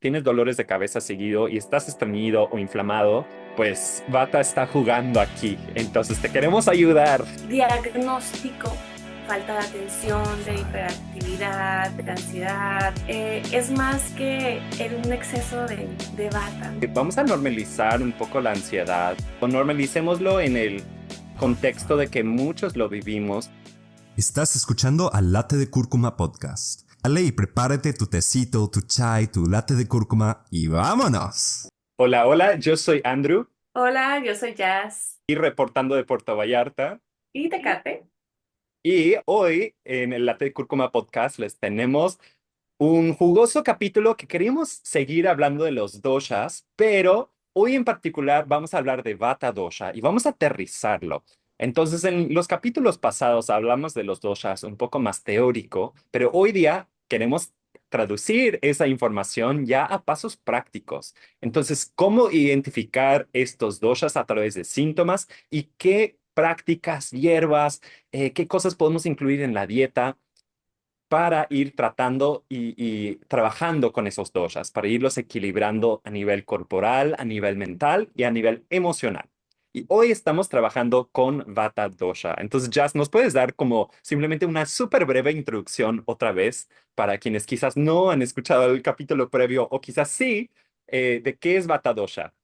tienes dolores de cabeza seguido y estás estreñido o inflamado, pues Vata está jugando aquí. Entonces te queremos ayudar. Diagnóstico: falta de atención, de hiperactividad, de ansiedad. Es más que un exceso de bata. Vamos a normalizar un poco la ansiedad o normalicémoslo en el contexto de que muchos lo vivimos. Estás escuchando al Latte de Cúrcuma Podcast. Ale y prepárate tu tecito, tu chai, tu latte de cúrcuma y vámonos. Hola, hola, yo soy Andrew Hola, yo soy Jazz. y reportando de Puerto Vallarta. ¿Y Tecate? Y hoy en el Latte de Cúrcuma Podcast les tenemos un jugoso capítulo que queríamos seguir hablando de los doshas, pero hoy en particular vamos a hablar de Vata dosha y vamos a aterrizarlo. Entonces, en los capítulos pasados hablamos de los doshas un poco más teórico, pero hoy día queremos traducir esa información ya a pasos prácticos. Entonces, ¿cómo identificar estos doshas a través de síntomas y qué prácticas, hierbas, qué cosas podemos incluir en la dieta para ir tratando y trabajando con esos doshas, para irlos equilibrando a nivel corporal, a nivel mental y a nivel emocional? Y hoy estamos trabajando con Vata dosha. Entonces, Jazz, ¿nos puedes dar como simplemente una súper breve introducción otra vez para quienes quizás no han escuchado el capítulo previo o quizás sí, de qué es Vata dosha?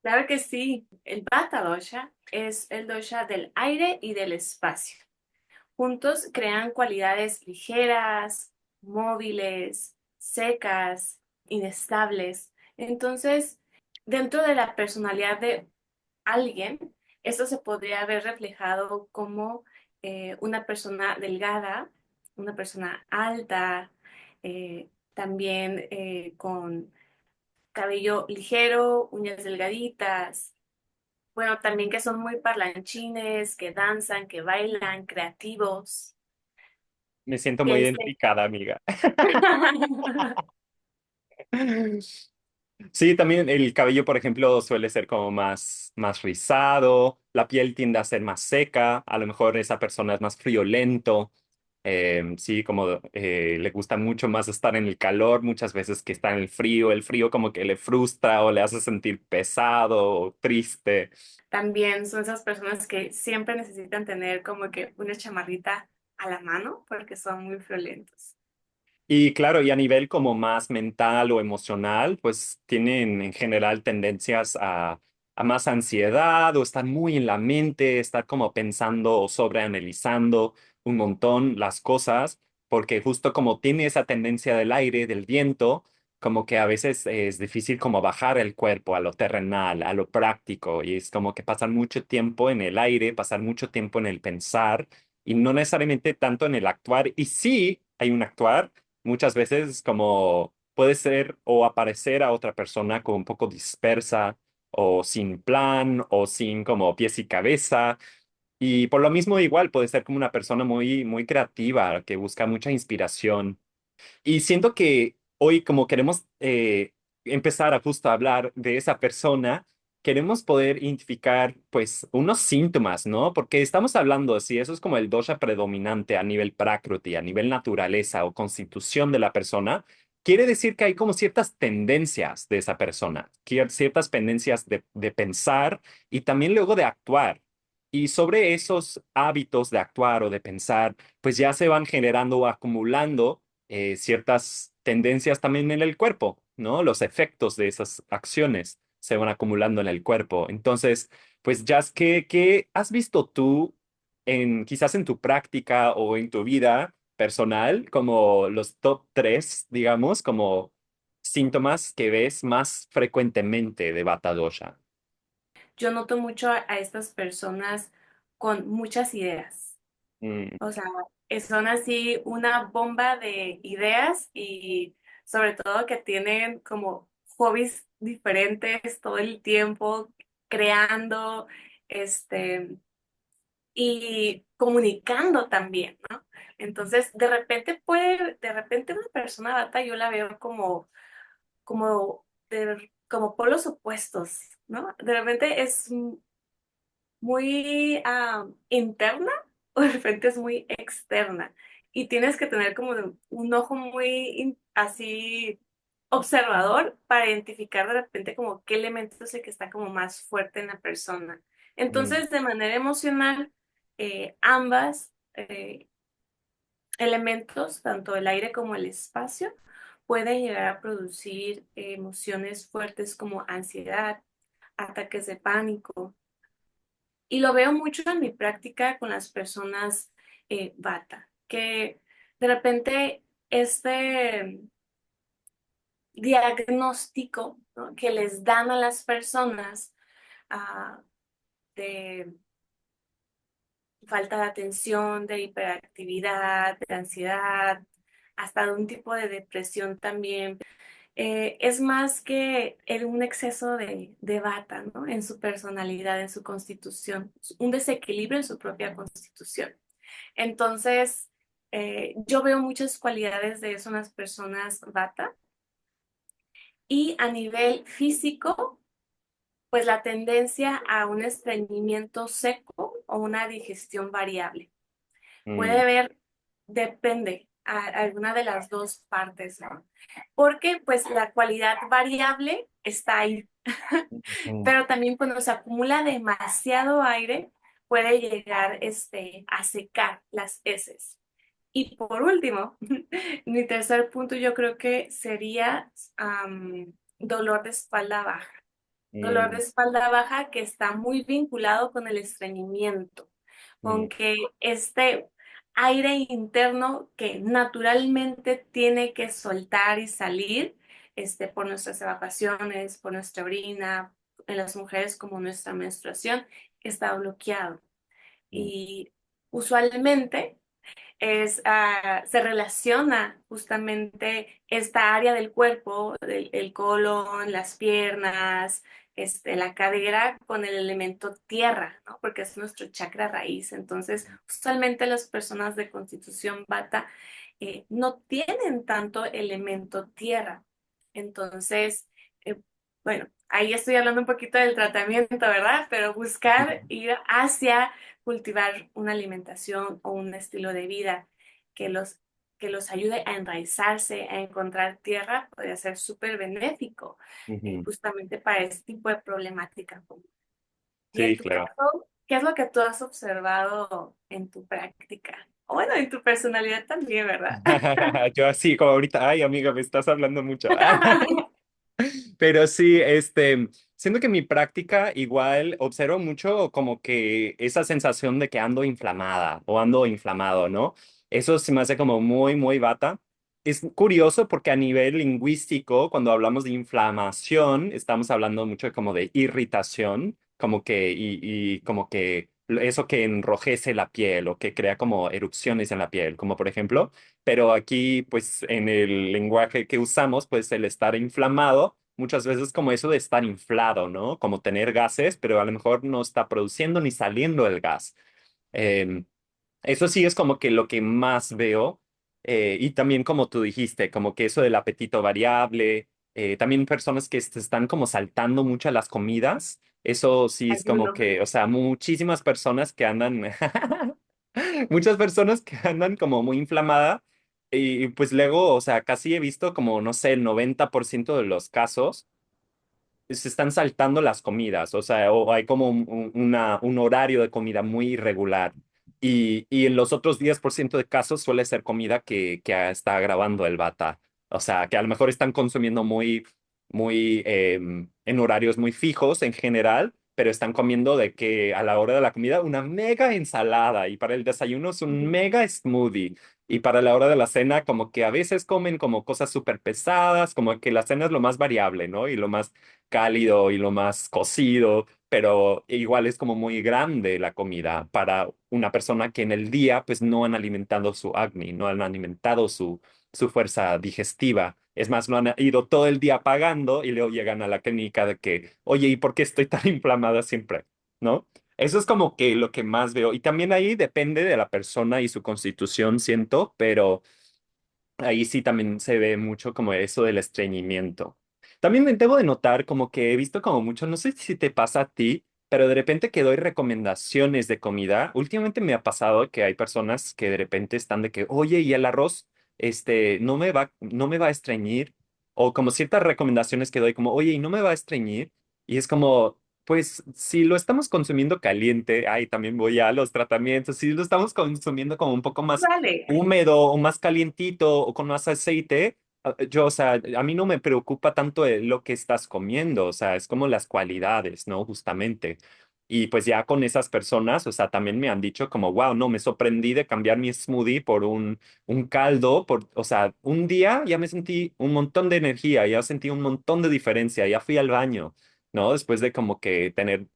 Claro que sí. El Vata dosha es el dosha del aire y del espacio. Juntos crean cualidades ligeras, móviles, secas, inestables. Entonces, dentro de la personalidad de alguien, esto se podría ver reflejado como una persona delgada, una persona alta, también con cabello ligero, uñas delgaditas. Bueno, también que son muy parlanchines, que danzan, que bailan, creativos. Me siento muy Que se... identificada, amiga. Sí, también el cabello, por ejemplo, suele ser como más rizado, la piel tiende a ser más seca, a lo mejor esa persona es más friolento, sí, como le gusta mucho más estar en el calor muchas veces que estar en el frío como que le frustra o le hace sentir pesado o triste. También son esas personas que siempre necesitan tener como que una chamarrita a la mano porque son muy violentos. Y claro, y a nivel como más mental o emocional, pues tienen en general tendencias a más ansiedad o estar muy en la mente, estar como pensando o sobreanalizando un montón las cosas, porque justo como tiene esa tendencia del aire, del viento, como que a veces es difícil como bajar el cuerpo a lo terrenal, a lo práctico, y es como que pasar mucho tiempo en el aire, pasar mucho tiempo en el pensar y no necesariamente tanto en el actuar. Y sí hay un actuar muchas veces como puede ser o aparecer a otra persona como un poco dispersa o sin plan o sin como pies y cabeza. Y por lo mismo igual puede ser como una persona muy creativa que busca mucha inspiración. Y siento que hoy, como queremos empezar a justo hablar de esa persona, queremos poder identificar, pues, unos síntomas, ¿no? Porque estamos hablando, si eso es como el dosha predominante a nivel prakruti, a nivel naturaleza o constitución de la persona, quiere decir que hay como ciertas tendencias de esa persona, ciertas tendencias de pensar y también luego de actuar. Y sobre esos hábitos de actuar o de pensar, pues ya se van generando o acumulando ciertas tendencias también en el cuerpo, ¿no? Los efectos de esas acciones se van acumulando en el cuerpo. Entonces, pues, Jazz, ¿qué has visto tú quizás en tu práctica o en tu vida personal, como los top tres, digamos, como síntomas que ves más frecuentemente de Vata dosha? Yo noto mucho a estas personas con muchas ideas. Mm. O sea, son así una bomba de ideas y sobre todo que tienen como hobbies diferentes todo el tiempo, creando, este, y comunicando también, ¿no? Entonces, de repente una persona data yo la veo como polos opuestos, ¿no? De repente es muy interna o de repente es muy externa. Y tienes que tener como un ojo muy así observador para identificar de repente como qué elemento es el que está como más fuerte en la persona. Mm, Entonces, de manera emocional, ambas elementos, tanto el aire como el espacio, pueden llegar a producir emociones fuertes como ansiedad, ataques de pánico. Y lo veo mucho en mi práctica con las personas Vata, que de repente este diagnóstico, ¿no?, que les dan a las personas ah, de falta de atención, de hiperactividad, de ansiedad, hasta de un tipo de depresión también. Es más que un exceso de Vata, ¿no?, en su personalidad, en su constitución, un desequilibrio en su propia constitución. Entonces, yo veo muchas cualidades de eso en las personas Vata. Y a nivel físico, pues la tendencia a un estreñimiento seco o una digestión variable. Puede mm, haber, depende, a alguna de las dos partes, ¿no? Porque pues la cualidad variable está ahí, mm, pero también cuando se acumula demasiado aire, puede llegar a secar las heces. Y por último, mi tercer punto yo creo que sería dolor de espalda baja. Dolor de mm, espalda baja que está muy vinculado con el estreñimiento, con mm, que este aire interno que naturalmente tiene que soltar y salir por nuestras evacuaciones, por nuestra orina, en las mujeres como nuestra menstruación, está bloqueado. mm, Y usualmente se relaciona justamente esta área del cuerpo, el colon, las piernas, la cadera, con el elemento tierra, ¿no? Porque es nuestro chakra raíz. Entonces, usualmente las personas de constitución Vata no tienen tanto elemento tierra. Entonces, eh, bueno, ahí estoy hablando un poquito del tratamiento, ¿verdad? Pero buscar ir hacia cultivar una alimentación o un estilo de vida que los, que los ayude a enraizarse, a encontrar tierra, podría ser súper benéfico ujú. justamente para este tipo de problemática. Y en Sí, tu claro. caso, ¿qué es lo que tú has observado en tu práctica? O bueno, en tu personalidad también, ¿verdad? Yo así como ahorita, ay amiga, me estás hablando mucho. Pero sí, siento que mi práctica igual observo mucho como que esa sensación de que ando inflamada o ando inflamado, ¿no? Eso se me hace como muy, muy bata. Es curioso porque a nivel lingüístico, cuando hablamos de inflamación, estamos hablando mucho como de irritación, como que, y como que eso que enrojece la piel o que crea como erupciones en la piel, como por ejemplo, pero aquí, pues en el lenguaje que usamos, pues el estar inflamado, muchas veces como eso de estar inflado, ¿no? Como tener gases, pero a lo mejor no está produciendo ni saliendo el gas. Eh, Eso sí es como que lo que más veo. Y también como tú dijiste, como que eso del apetito variable, también personas que se están como saltando mucho las comidas. Eso sí es como Ayuno. que, o sea, muchísimas personas que andan muchas personas que andan como muy inflamada y pues luego, o sea, casi he visto como, no sé, el 90% de los casos se están saltando las comidas, o sea, o hay como un horario de comida muy irregular. Y en los otros 10% de casos suele ser comida que está agravando el bata. O sea, que a lo mejor están consumiendo en horarios muy fijos en general, pero están comiendo de que a la hora de la comida una mega ensalada y para el desayuno es un mega smoothie. Y para la hora de la cena, como que a veces comen como cosas súper pesadas, como que la cena es lo más variable, ¿no? Y lo más cálido y lo más cocido, pero igual es como muy grande la comida para una persona que en el día pues no han alimentado su acné, no han alimentado su fuerza digestiva. Es más, lo han ido todo el día pagando y luego llegan a la clínica de que, oye, ¿y por qué estoy tan inflamada siempre? ¿No? Eso es como que lo que más veo. Y también ahí depende de la persona y su constitución, siento, pero ahí sí también se ve mucho como eso del estreñimiento. También me debo de notar como que he visto como mucho, no sé si te pasa a ti, pero de repente que doy recomendaciones de comida. Últimamente me ha pasado que hay personas que de repente están de que, oye, ¿y el arroz, no me va a estreñir? o como ciertas recomendaciones que doy, como, oye, ¿y no me va a estreñir? Y es como, pues si lo estamos consumiendo caliente, ay, también voy a los tratamientos, si lo estamos consumiendo como un poco más Vale. húmedo o más calientito o con más aceite, yo, o sea, a mí no me preocupa tanto lo que estás comiendo, o sea, es como las cualidades, ¿no? Justamente. Y pues ya con esas personas, o sea, también me han dicho como, wow, no, me sorprendí de cambiar mi smoothie por un caldo, o sea, un día ya me sentí un montón de energía, ya sentí un montón de diferencia, ya fui al baño, ¿no? Después de como que tener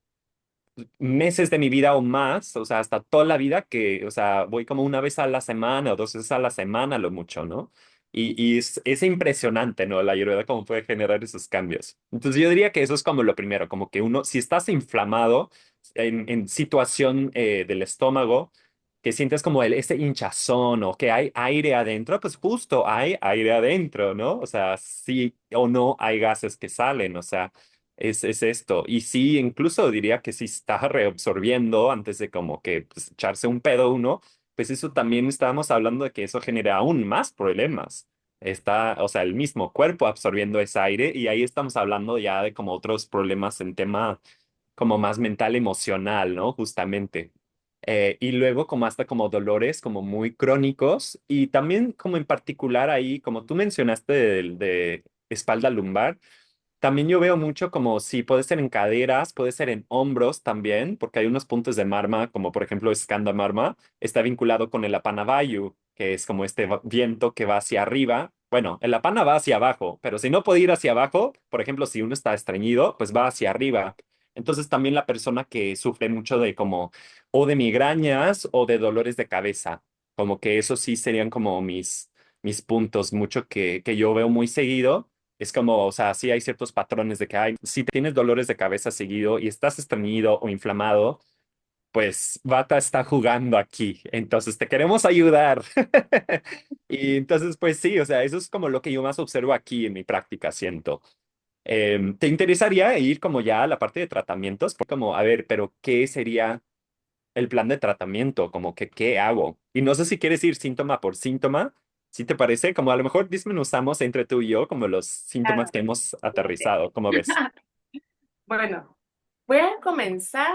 meses de mi vida o más, o sea, hasta toda la vida que, o sea, voy como una vez a la semana o 2 veces a la semana, lo mucho, ¿no? Y es impresionante, ¿no? La ayurveda cómo puede generar esos cambios. Entonces yo diría que eso es como lo primero, como que uno, si estás inflamado en situación del estómago, que sientes como ese hinchazón o que hay aire adentro, pues justo hay aire adentro, ¿no? O sea, sí o no hay gases que salen, o sea, es esto. Y sí, incluso diría que si está reabsorbiendo antes de como que pues, echarse un pedo uno, pues eso también estábamos hablando de que eso genera aún más problemas. Está, o sea, el mismo cuerpo absorbiendo ese aire y ahí estamos hablando ya de como otros problemas en tema como más mental, emocional, ¿no? Justamente. Y luego como hasta como dolores como muy crónicos y también como en particular ahí, como tú mencionaste de espalda lumbar. También yo veo mucho como si puede ser en caderas, puede ser en hombros también, porque hay unos puntos de marma, como por ejemplo Skanda Marma, está vinculado con el Apana Vayu, que es como este viento que va hacia arriba. Bueno, el Apana va hacia abajo, pero si no puede ir hacia abajo, por ejemplo, si uno está estreñido, pues va hacia arriba. Entonces también la persona que sufre mucho de como o de migrañas o de dolores de cabeza, como que eso sí serían como mis puntos, mucho que yo veo muy seguido es como, o sea, sí hay ciertos patrones de que hay, si tienes dolores de cabeza seguido y estás estreñido o inflamado, pues Bata está jugando aquí, entonces te queremos ayudar. Y entonces, pues sí, o sea, eso es como lo que yo más observo aquí en mi práctica, siento. ¿Te interesaría ir como ya a la parte de tratamientos? Como, a ver, pero ¿qué sería el plan de tratamiento? Como que, ¿qué hago? Y no sé si quieres ir síntoma por síntoma. ¿Sí te parece? Como a lo mejor desmenuzamos entre tú y yo como los síntomas Claro. que hemos Ok. aterrizado. ¿Cómo ves? Bueno, voy a comenzar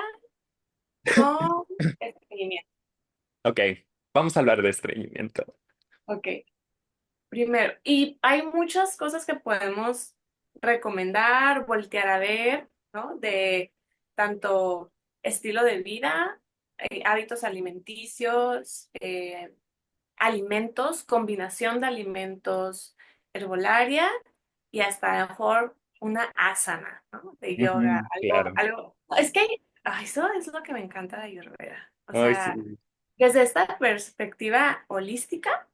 con estreñimiento. Ok, vamos a hablar de estreñimiento. Ok, primero, y hay muchas cosas que podemos recomendar, voltear a ver, ¿no? De tanto estilo de vida, hábitos alimenticios, alimentos, combinación de alimentos, herbolaria y hasta a lo mejor una asana, ¿no? De yoga, Ujú, claro. es que eso es lo que me encanta de Ayurveda. O Ay, sea, sí. desde esta perspectiva holística,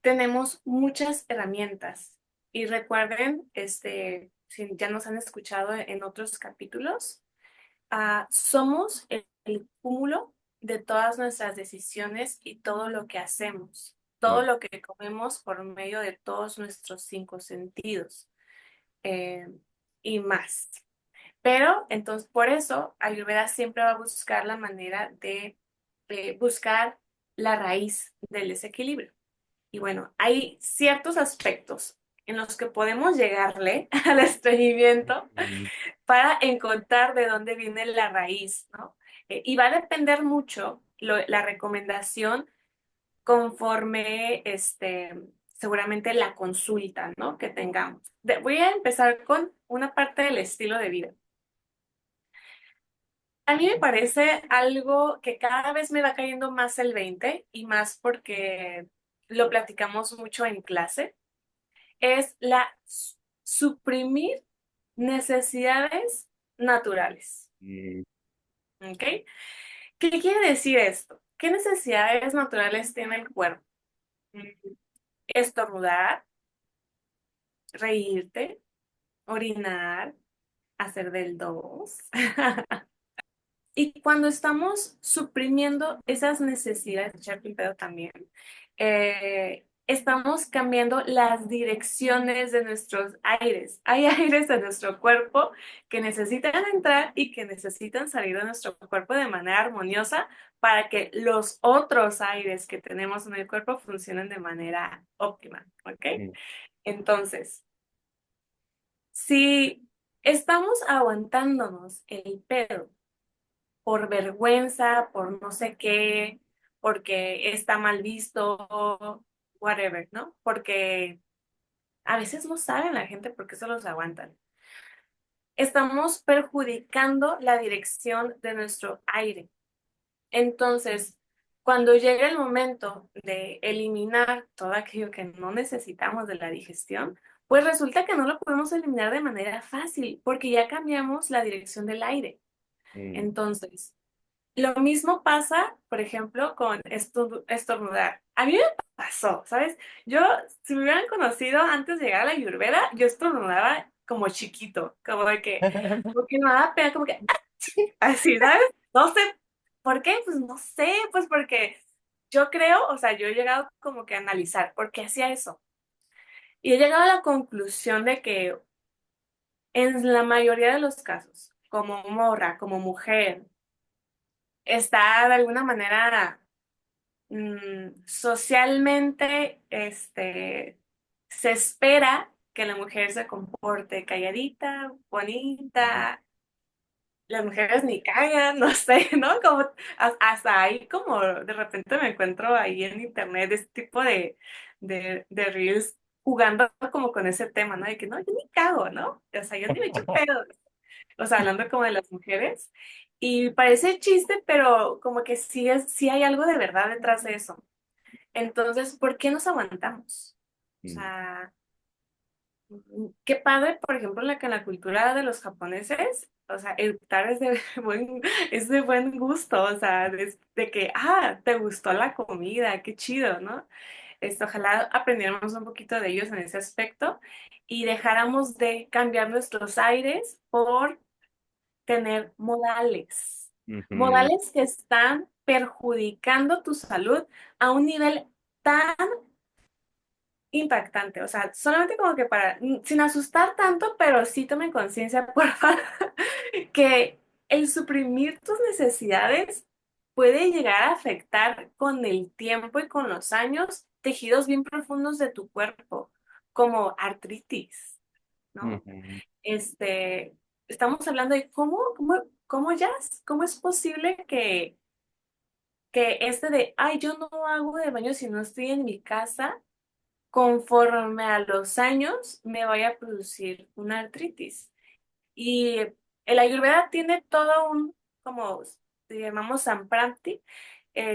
tenemos muchas herramientas. Y recuerden, si ya nos han escuchado en otros capítulos, somos el cúmulo de todas nuestras decisiones y todo lo que hacemos, todo Mm, lo que comemos por medio de todos nuestros 5 sentidos eh, y más. Pero entonces, por eso, Ayurveda siempre va a buscar la manera de buscar la raíz del desequilibrio. Y bueno, hay ciertos aspectos en los que podemos llegarle al estreñimiento mm, para encontrar de dónde viene la raíz, ¿no? Y va a depender mucho la recomendación conforme, seguramente la consulta, ¿no? Que tengamos. Voy a empezar con una parte del estilo de vida. A mí me parece algo que cada vez me va cayendo más el 20 y más porque lo platicamos mucho en clase, es suprimir necesidades naturales. mm, ¿Ok? ¿Qué quiere decir esto? ¿Qué necesidades naturales tiene el cuerpo? Mm, Estornudar, reírte, orinar, hacer del dos. Y cuando estamos suprimiendo esas necesidades, echar un pedo también, estamos cambiando las direcciones de nuestros aires. Hay aires de nuestro cuerpo que necesitan entrar y que necesitan salir de nuestro cuerpo de manera armoniosa para que los otros aires que tenemos en el cuerpo funcionen de manera óptima, ¿ok? mm, Entonces, si estamos aguantándonos el pedo por vergüenza, por no sé qué, porque está mal visto, whatever, ¿no? Porque a veces no saben la gente por qué se los aguantan. Estamos perjudicando la dirección de nuestro aire. Entonces, cuando llega el momento de eliminar todo aquello que no necesitamos de la digestión, pues resulta que no lo podemos eliminar de manera fácil porque ya cambiamos la dirección del aire. Mm. Entonces, lo mismo pasa, por ejemplo, con estornudar. A mí me pasó, ¿sabes? Yo, si me hubieran conocido antes de llegar a la Ayurveda, yo estornudaba como chiquito, como de que, porque me daba pena, como que, así, ¿sabes? No sé por qué, pues no sé, pues porque yo creo, o sea, yo he llegado como que a analizar por qué hacía eso. Y he llegado a la conclusión de que en la mayoría de los casos, como morra, como mujer, está de alguna manera socialmente, se espera que la mujer se comporte calladita, bonita, las mujeres ni cagan, no sé, ¿no? Como hasta ahí como de repente me encuentro ahí en internet este tipo de reels jugando como con ese tema, ¿no? De que no, yo ni cago, ¿no? O sea, yo ni me echo pedo. O sea, hablando como de las mujeres. Y parece chiste, pero como que sí hay algo de verdad detrás de eso. Entonces, ¿por qué nos aguantamos? O Mm. sea, qué padre, por ejemplo, que en la cultura de los japoneses, o sea, eructar es de es de buen gusto, o sea, de que, te gustó la comida, qué chido, ¿no? Ojalá aprendiéramos un poquito de ellos en ese aspecto y dejáramos de cambiar nuestros aires por tener modales, Ujú. modales que están perjudicando tu salud a un nivel tan impactante, o sea, solamente como que para, sin asustar tanto, pero sí tomen conciencia, por favor, que el suprimir tus necesidades puede llegar a afectar con el tiempo y con los años tejidos bien profundos de tu cuerpo, como artritis, ¿no? Ujú. Estamos hablando de cómo es posible que ay, yo no hago de baño si no estoy en mi casa, conforme a los años me vaya a producir una artritis. Y el Ayurveda tiene todo como le llamamos Sampranti,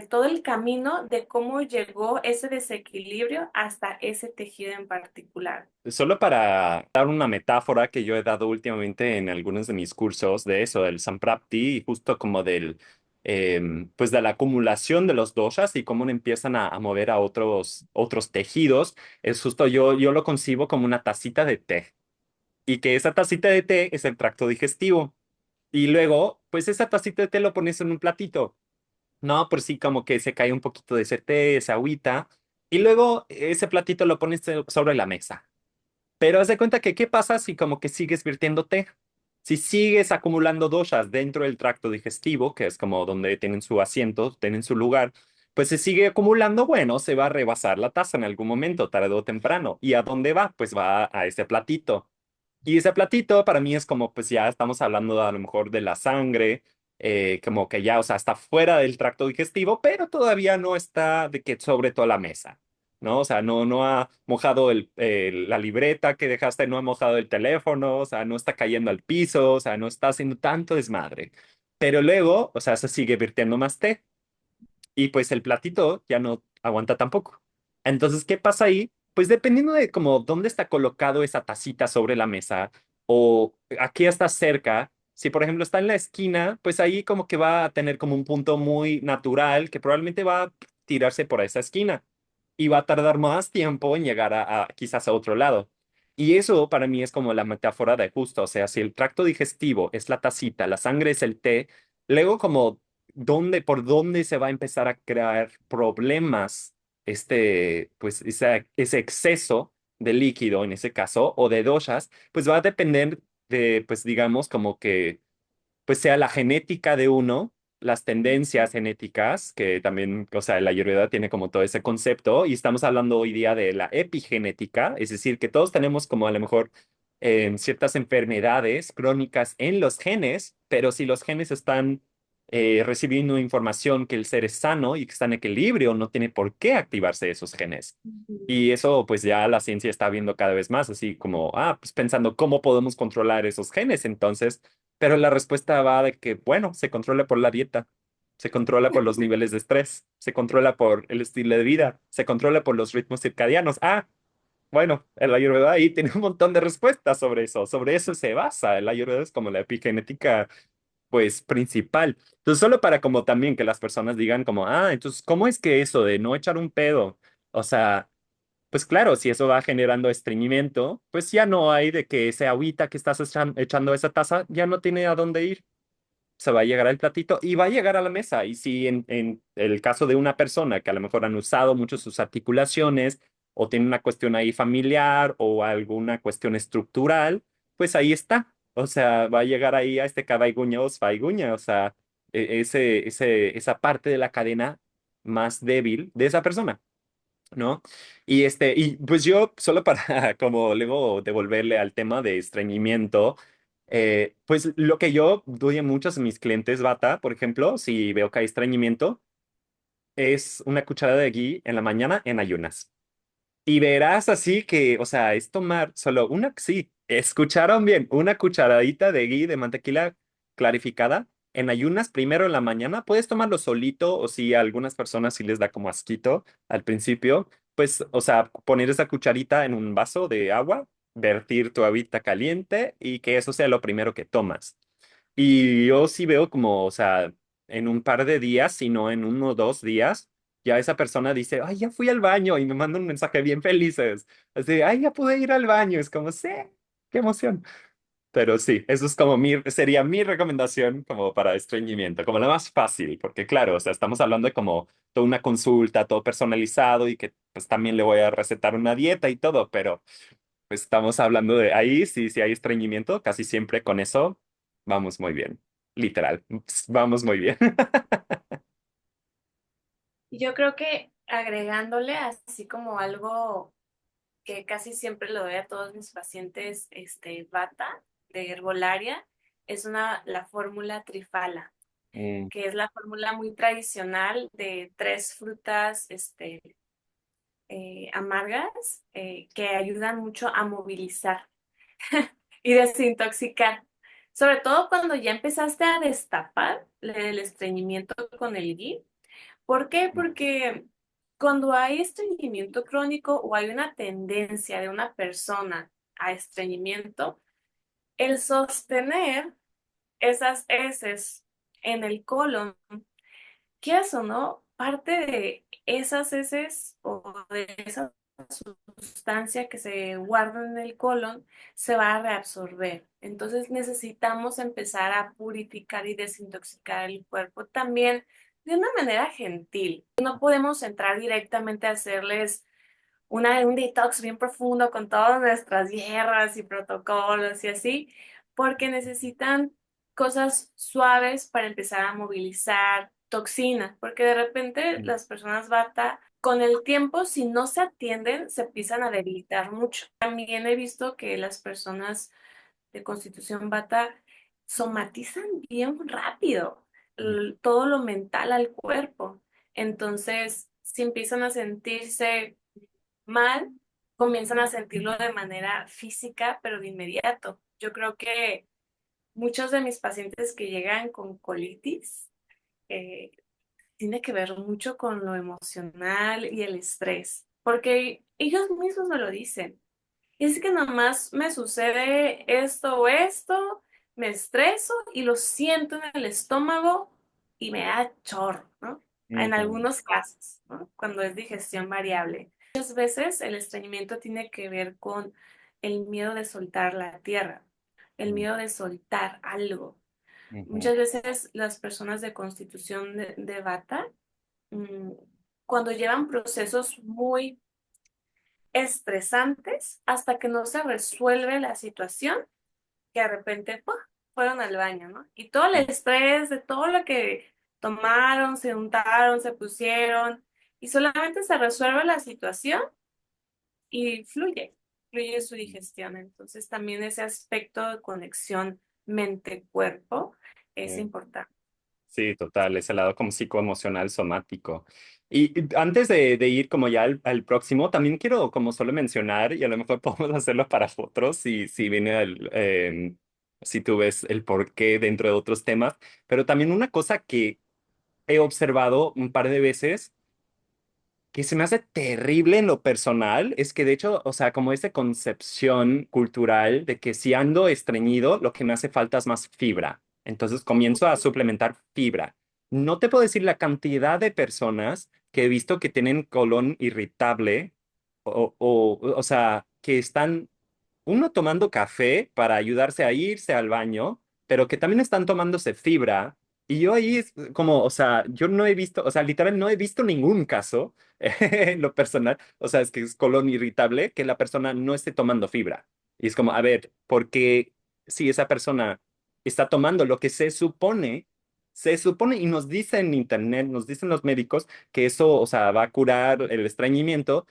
todo el camino de cómo llegó ese desequilibrio hasta ese tejido en particular. Solo para dar una metáfora que yo he dado últimamente en algunos de mis cursos de eso, del Samprapti, y justo como pues de la acumulación de los doshas y cómo empiezan a mover a otros tejidos, es justo yo lo concibo como una tacita de té, y que esa tacita de té es el tracto digestivo. Y luego, pues esa tacita de té lo pones en un platito. No, por sí como que se cae un poquito de ese té, esa agüita, y luego ese platito lo pones sobre la mesa. Pero haz de cuenta que, ¿qué pasa si como que sigues virtiendo té? Si sigues acumulando doshas dentro del tracto digestivo, que es como donde tienen su asiento, tienen su lugar, pues se sigue acumulando, bueno, se va a rebasar la taza en algún momento, tarde o temprano. ¿Y a dónde va? Pues va a ese platito. Y ese platito para mí es como, pues ya estamos hablando a lo mejor de la sangre, como que ya, o sea, está fuera del tracto digestivo, pero todavía no está de que sobre toda la mesa, ¿no? O sea, no ha mojado la libreta que dejaste, no ha mojado el teléfono, o sea, no está cayendo al piso, o sea, no está haciendo tanto desmadre. Pero luego, o sea, se sigue virtiendo más té y pues el platito ya no aguanta tampoco. Entonces, ¿qué pasa ahí? Pues dependiendo de como dónde está colocado esa tacita sobre la mesa o aquí está cerca, si por ejemplo está en la esquina, pues ahí como que va a tener como un punto muy natural que probablemente va a tirarse por esa esquina y va a tardar más tiempo en llegar a quizás a otro lado. Y eso para mí es como la metáfora de justo, o sea, si el tracto digestivo es la tacita, la sangre es el té, luego como por dónde se va a empezar a crear problemas, pues ese exceso de líquido en ese caso, o de doshas, pues va a depender de, pues digamos, como que, pues sea la genética de uno, las tendencias genéticas, que también, o sea, la Ayurveda tiene como todo ese concepto, y estamos hablando hoy día de la epigenética, es decir, que todos tenemos como a lo mejor ciertas enfermedades crónicas en los genes, pero si los genes están recibiendo información que el ser es sano y que está en equilibrio, no tiene por qué activarse esos genes. Y eso pues ya la ciencia está viendo cada vez más, así como, pues pensando cómo podemos controlar esos genes entonces, pero la respuesta va de que, bueno, se controla por la dieta, se controla por los niveles de estrés, se controla por el estilo de vida, se controla por los ritmos circadianos. Bueno, el Ayurveda ahí tiene un montón de respuestas sobre eso se basa. El Ayurveda es como la epigenética pues principal. Entonces, solo para como también que las personas digan como, entonces, ¿cómo es que eso de no echar un pedo? O sea, pues claro, si eso va generando estreñimiento, pues ya no hay de que ese agüita que estás echando a esa taza ya no tiene a dónde ir. Se va a llegar al platito y va a llegar a la mesa. Y si en el caso de una persona que a lo mejor han usado mucho sus articulaciones o tiene una cuestión ahí familiar o alguna cuestión estructural, pues ahí está. O sea, va a llegar ahí a este cabaiguña o svaiguña, o sea, esa parte de la cadena más débil de esa persona. ¿No? Y pues yo, solo para como luego devolverle al tema de estreñimiento, pues lo que yo doy a muchos de mis clientes, Bata, por ejemplo, si veo que hay estreñimiento, es una cucharada de ghee en la mañana en ayunas. Y verás así que, o sea, es tomar solo sí, escucharon bien, una cucharadita de ghee de mantequilla clarificada en ayunas, primero en la mañana. Puedes tomarlo solito o si a algunas personas sí les da como asquito al principio, pues, o sea, poner esa cucharita en un vaso de agua, vertir tu agüita caliente y que eso sea lo primero que tomas. Y yo sí veo como, o sea, en un par de días, si no en 1 o 2 días, ya esa persona dice, ay, ya fui al baño y me manda un mensaje bien felices. Así, ay, ya pude ir al baño. Es como, sí, qué emoción. Pero sí, eso es como sería mi recomendación como para estreñimiento, como la más fácil, porque claro, o sea, estamos hablando de como toda una consulta, todo personalizado y que pues también le voy a recetar una dieta y todo, pero pues estamos hablando de ahí, sí, sí hay estreñimiento, casi siempre con eso vamos muy bien. Literal, vamos muy bien. Y yo creo que agregándole así como algo que casi siempre lo doy a todos mis pacientes, bata de herbolaria, es la fórmula Trifala, Mm, que es la fórmula muy tradicional de 3 frutas, amargas, que ayudan mucho a movilizar y desintoxicar. Sobre todo cuando ya empezaste a destapar el estreñimiento con el ghee. ¿Por qué? Porque cuando hay estreñimiento crónico o hay una tendencia de una persona a estreñimiento, el sostener esas heces en el colon, quieras o no, parte de esas heces o de esa sustancia que se guarda en el colon se va a reabsorber. Entonces necesitamos empezar a purificar y desintoxicar el cuerpo también de una manera gentil. No podemos entrar directamente a hacerles un detox bien profundo con todas nuestras hierbas y protocolos y así, porque necesitan cosas suaves para empezar a movilizar toxinas, porque de repente mm, las personas bata, con el tiempo, si no se atienden, se empiezan a debilitar mucho. También he visto que las personas de constitución bata somatizan bien rápido mm, todo lo mental al cuerpo. Entonces, si empiezan a sentirse mal, comienzan a sentirlo de manera física, pero de inmediato. Yo creo que muchos de mis pacientes que llegan con colitis eh, tiene que ver mucho con lo emocional y el estrés, porque ellos mismos me lo dicen. Es que nomás me sucede esto o esto, me estreso y lo siento en el estómago y me da chorro, ¿no? En ujú, algunos casos, ¿no? Cuando es digestión variable. Muchas veces el estreñimiento tiene que ver con el miedo de soltar la tierra, el mm, miedo de soltar algo. ujú, Muchas veces las personas de constitución de Vata, cuando llevan procesos muy estresantes hasta que no se resuelve la situación, que de repente ¡pua! Fueron al baño, ¿no? Y todo el mm, estrés de todo lo que tomaron, se untaron, se pusieron, y solamente se resuelve la situación y fluye. obstruye su digestión. Entonces también ese aspecto de conexión mente-cuerpo es Mm. importante. Sí, total, ese lado como psicoemocional somático. Y antes de ir como ya al próximo, también quiero como solo mencionar, y a lo mejor podemos hacerlo para otros, si viene si tú ves el porqué dentro de otros temas, pero también una cosa que he observado un par de veces que se me hace terrible en lo personal es que de hecho, o sea, como esta concepción cultural de que si ando estreñido, lo que me hace falta es más fibra. Entonces comienzo a suplementar fibra. No te puedo decir la cantidad de personas que he visto que tienen colon irritable o sea, que están uno tomando café para ayudarse a irse al baño, pero que también están tomándose fibra. Y yo ahí es como, o sea, yo no he visto, o sea, literal no he visto ningún caso en lo personal, o sea, es que es colon irritable que la persona no esté tomando fibra. Y es como, a ver, porque si esa persona está tomando lo que se supone y nos dice en internet, nos dicen los médicos que eso, o sea, va a curar el estreñimiento,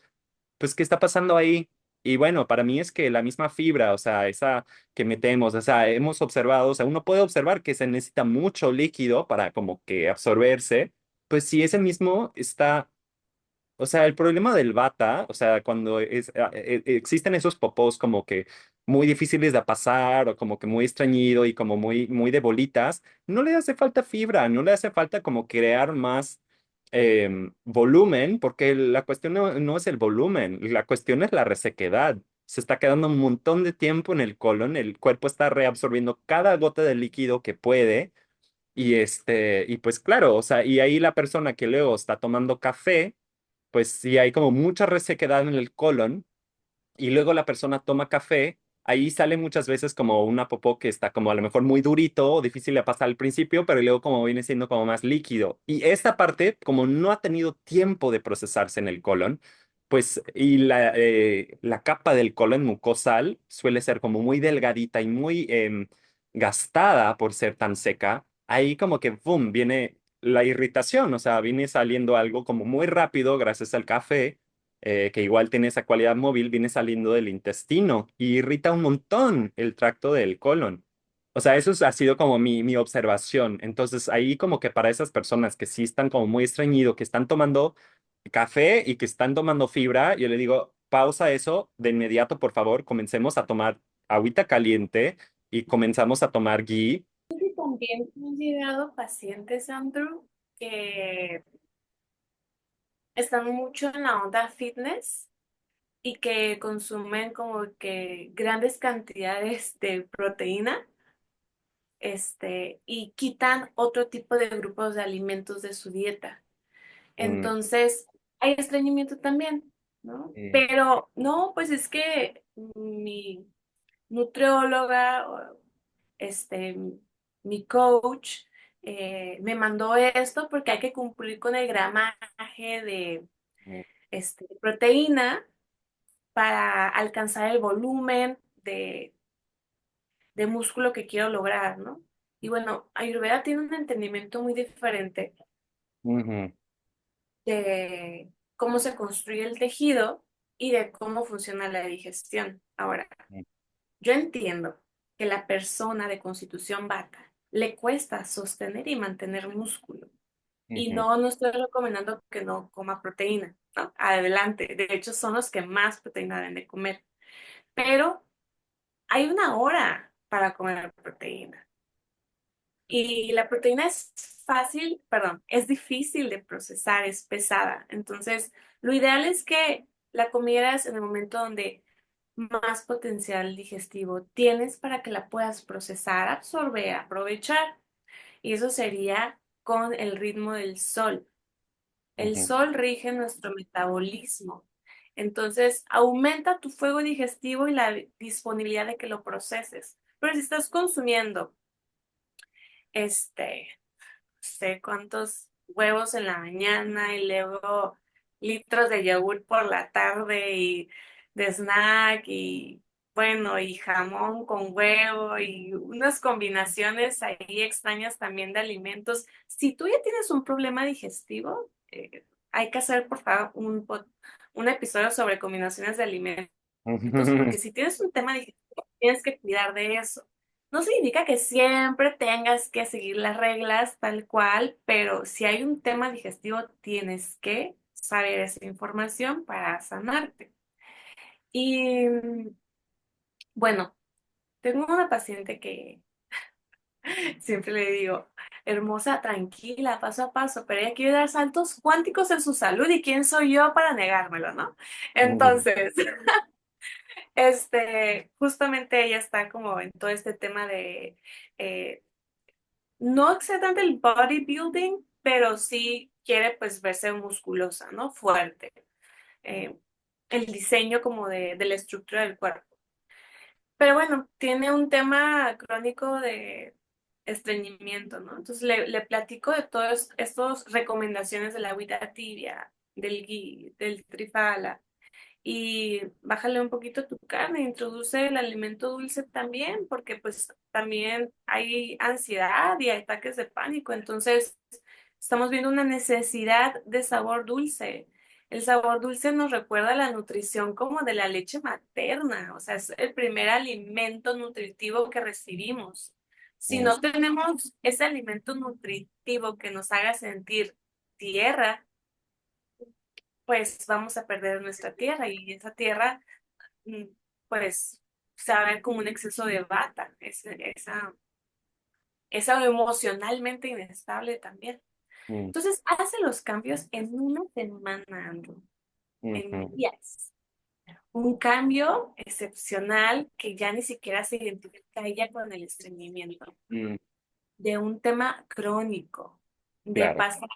pues, ¿qué está pasando ahí? Y bueno, para mí es que la misma fibra, o sea, esa que metemos, o sea, hemos observado, o sea, uno puede observar que se necesita mucho líquido para como que absorberse, pues si ese mismo está, o sea, el problema del bata, o sea, cuando existen esos popós como que muy difíciles de pasar o como que muy estreñido y como muy de bolitas, no le hace falta fibra, no le hace falta como crear más volumen, porque la cuestión no es el volumen, la cuestión es la resequedad. Se está quedando un montón de tiempo en el colon, el cuerpo está reabsorbiendo cada gota de líquido que puede. Y pues claro, o sea, y ahí la persona que luego está tomando café, pues sí hay como mucha resequedad en el colon y luego la persona toma café, ahí sale muchas veces como una popó que está como a lo mejor muy durito o difícil de pasar al principio, pero luego como viene siendo como más líquido. Y esta parte, como no ha tenido tiempo de procesarse en el colon, pues y la capa del colon mucosal suele ser como muy delgadita y muy gastada por ser tan seca, ahí como que, ¡boom!, viene la irritación, o sea, viene saliendo algo como muy rápido gracias al café que igual tiene esa cualidad móvil, viene saliendo del intestino y irrita un montón el tracto del colon. O sea, ha sido como mi observación. Entonces, ahí como que para esas personas que sí están como muy estreñidos, que están tomando café y que están tomando fibra, yo le digo, pausa eso de inmediato, por favor, comencemos a tomar agüita caliente y comenzamos a tomar ghee. Y también han llegado pacientes, Andrew, que están mucho en la onda fitness y que consumen como que grandes cantidades de proteína, y quitan otro tipo de grupos de alimentos de su dieta. Mm, Entonces, hay estreñimiento también, ¿no? mm, Pero no, pues es que mi nutrióloga, o, este, mi coach, me mandó esto porque hay que cumplir con el gramaje de mm, proteína para alcanzar el volumen de músculo que quiero lograr, ¿no? Y bueno, Ayurveda tiene un entendimiento muy diferente ujú, de cómo se construye el tejido y de cómo funciona la digestión. Ahora, mm, yo entiendo que la persona de constitución vata le cuesta sostener y mantener músculo. Y ujú, no estoy recomendando que no coma proteína, ¿no? Adelante. De hecho, son los que más proteína deben de comer. Pero hay una hora para comer proteína. Y la proteína es fácil, perdón, es difícil de procesar, es pesada. Entonces, lo ideal es que la comieras en el momento donde más potencial digestivo tienes para que la puedas procesar, absorber, aprovechar. Y eso sería con el ritmo del sol. El ujú, sol rige nuestro metabolismo. Entonces, aumenta tu fuego digestivo y la disponibilidad de que lo proceses. Pero si estás consumiendo, este, sé cuántos huevos en la mañana y luego litros de yogur por la tarde y de snack y bueno, y jamón con huevo y unas combinaciones ahí extrañas también de alimentos. Si tú ya tienes un problema digestivo, hay que hacer por favor un episodio sobre combinaciones de alimentos Entonces, porque si tienes un tema digestivo, tienes que cuidar de eso. No significa que siempre tengas que seguir las reglas tal cual, pero si hay un tema digestivo, tienes que saber esa información para sanarte. Y bueno, tengo una paciente que siempre le digo, hermosa, tranquila, paso a paso, pero ella quiere dar saltos cuánticos en su salud y quién soy yo para negármelo, ¿no? Mm, Entonces, justamente ella está como en todo este tema de, eh, no exactamente el bodybuilding, pero sí quiere pues verse musculosa, ¿no? Fuerte. Eh, el diseño como de la estructura del cuerpo. Pero bueno, tiene un tema crónico de estreñimiento, ¿no? Entonces le platico de todas estas recomendaciones de la agüita tibia, del ghee, del trifala, y bájale un poquito tu carne, introduce el alimento dulce también, porque pues también hay ansiedad y ataques de pánico, entonces estamos viendo una necesidad de sabor dulce. El sabor dulce nos recuerda la nutrición como de la leche materna, o sea, es el primer alimento nutritivo que recibimos. Si mm, no tenemos ese alimento nutritivo que nos haga sentir tierra, pues vamos a perder nuestra tierra y esa tierra, mm, pues, se va a ver como un exceso de bata, esa emocionalmente inestable también. mm, Entonces, hace los cambios en una semana, Andrew, en ujú, días. Un cambio excepcional que ya ni siquiera se identifica ella con el estreñimiento, mm, de un tema crónico, de claro. pasar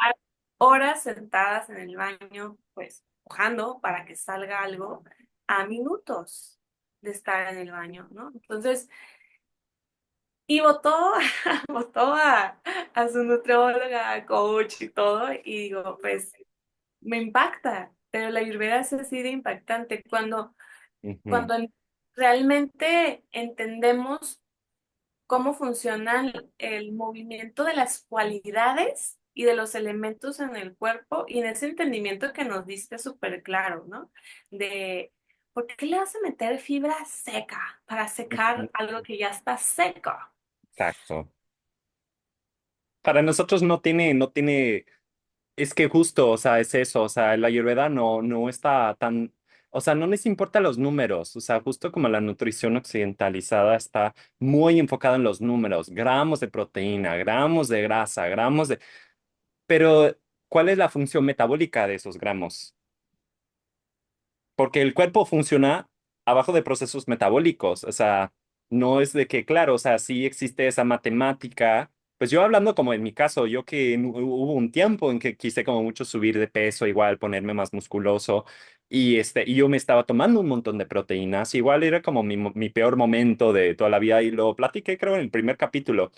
horas sentadas en el baño, pues, mojando para que salga algo, a minutos de estar en el baño, ¿no? Entonces, y votó, votó a su nutrióloga, coach y todo, y digo, pues, me impacta, pero la Ayurveda es así de impactante Ujú, cuando realmente entendemos cómo funciona el movimiento de las cualidades y de los elementos en el cuerpo y en ese entendimiento que nos diste súper claro, ¿no? De, ¿por qué le vas a meter fibra seca para secar ujú, algo que ya está seco? exacto. Para nosotros no tiene. Es que justo, o sea, es eso, o sea, la Ayurveda no está tan, o sea, no les importa los números, o sea, justo como la nutrición occidentalizada está muy enfocada en los números, gramos de proteína, gramos de grasa, gramos de... Pero, ¿cuál es la función metabólica de esos gramos? Porque el cuerpo funciona abajo de procesos metabólicos, o sea, no es de que, claro, o sea, sí existe esa matemática, pues yo hablando como en mi caso, yo que hubo un tiempo en que quise como mucho subir de peso, igual ponerme más musculoso, y yo me estaba tomando un montón de proteínas, igual era como mi peor momento de toda la vida, y lo platiqué creo en el primer capítulo,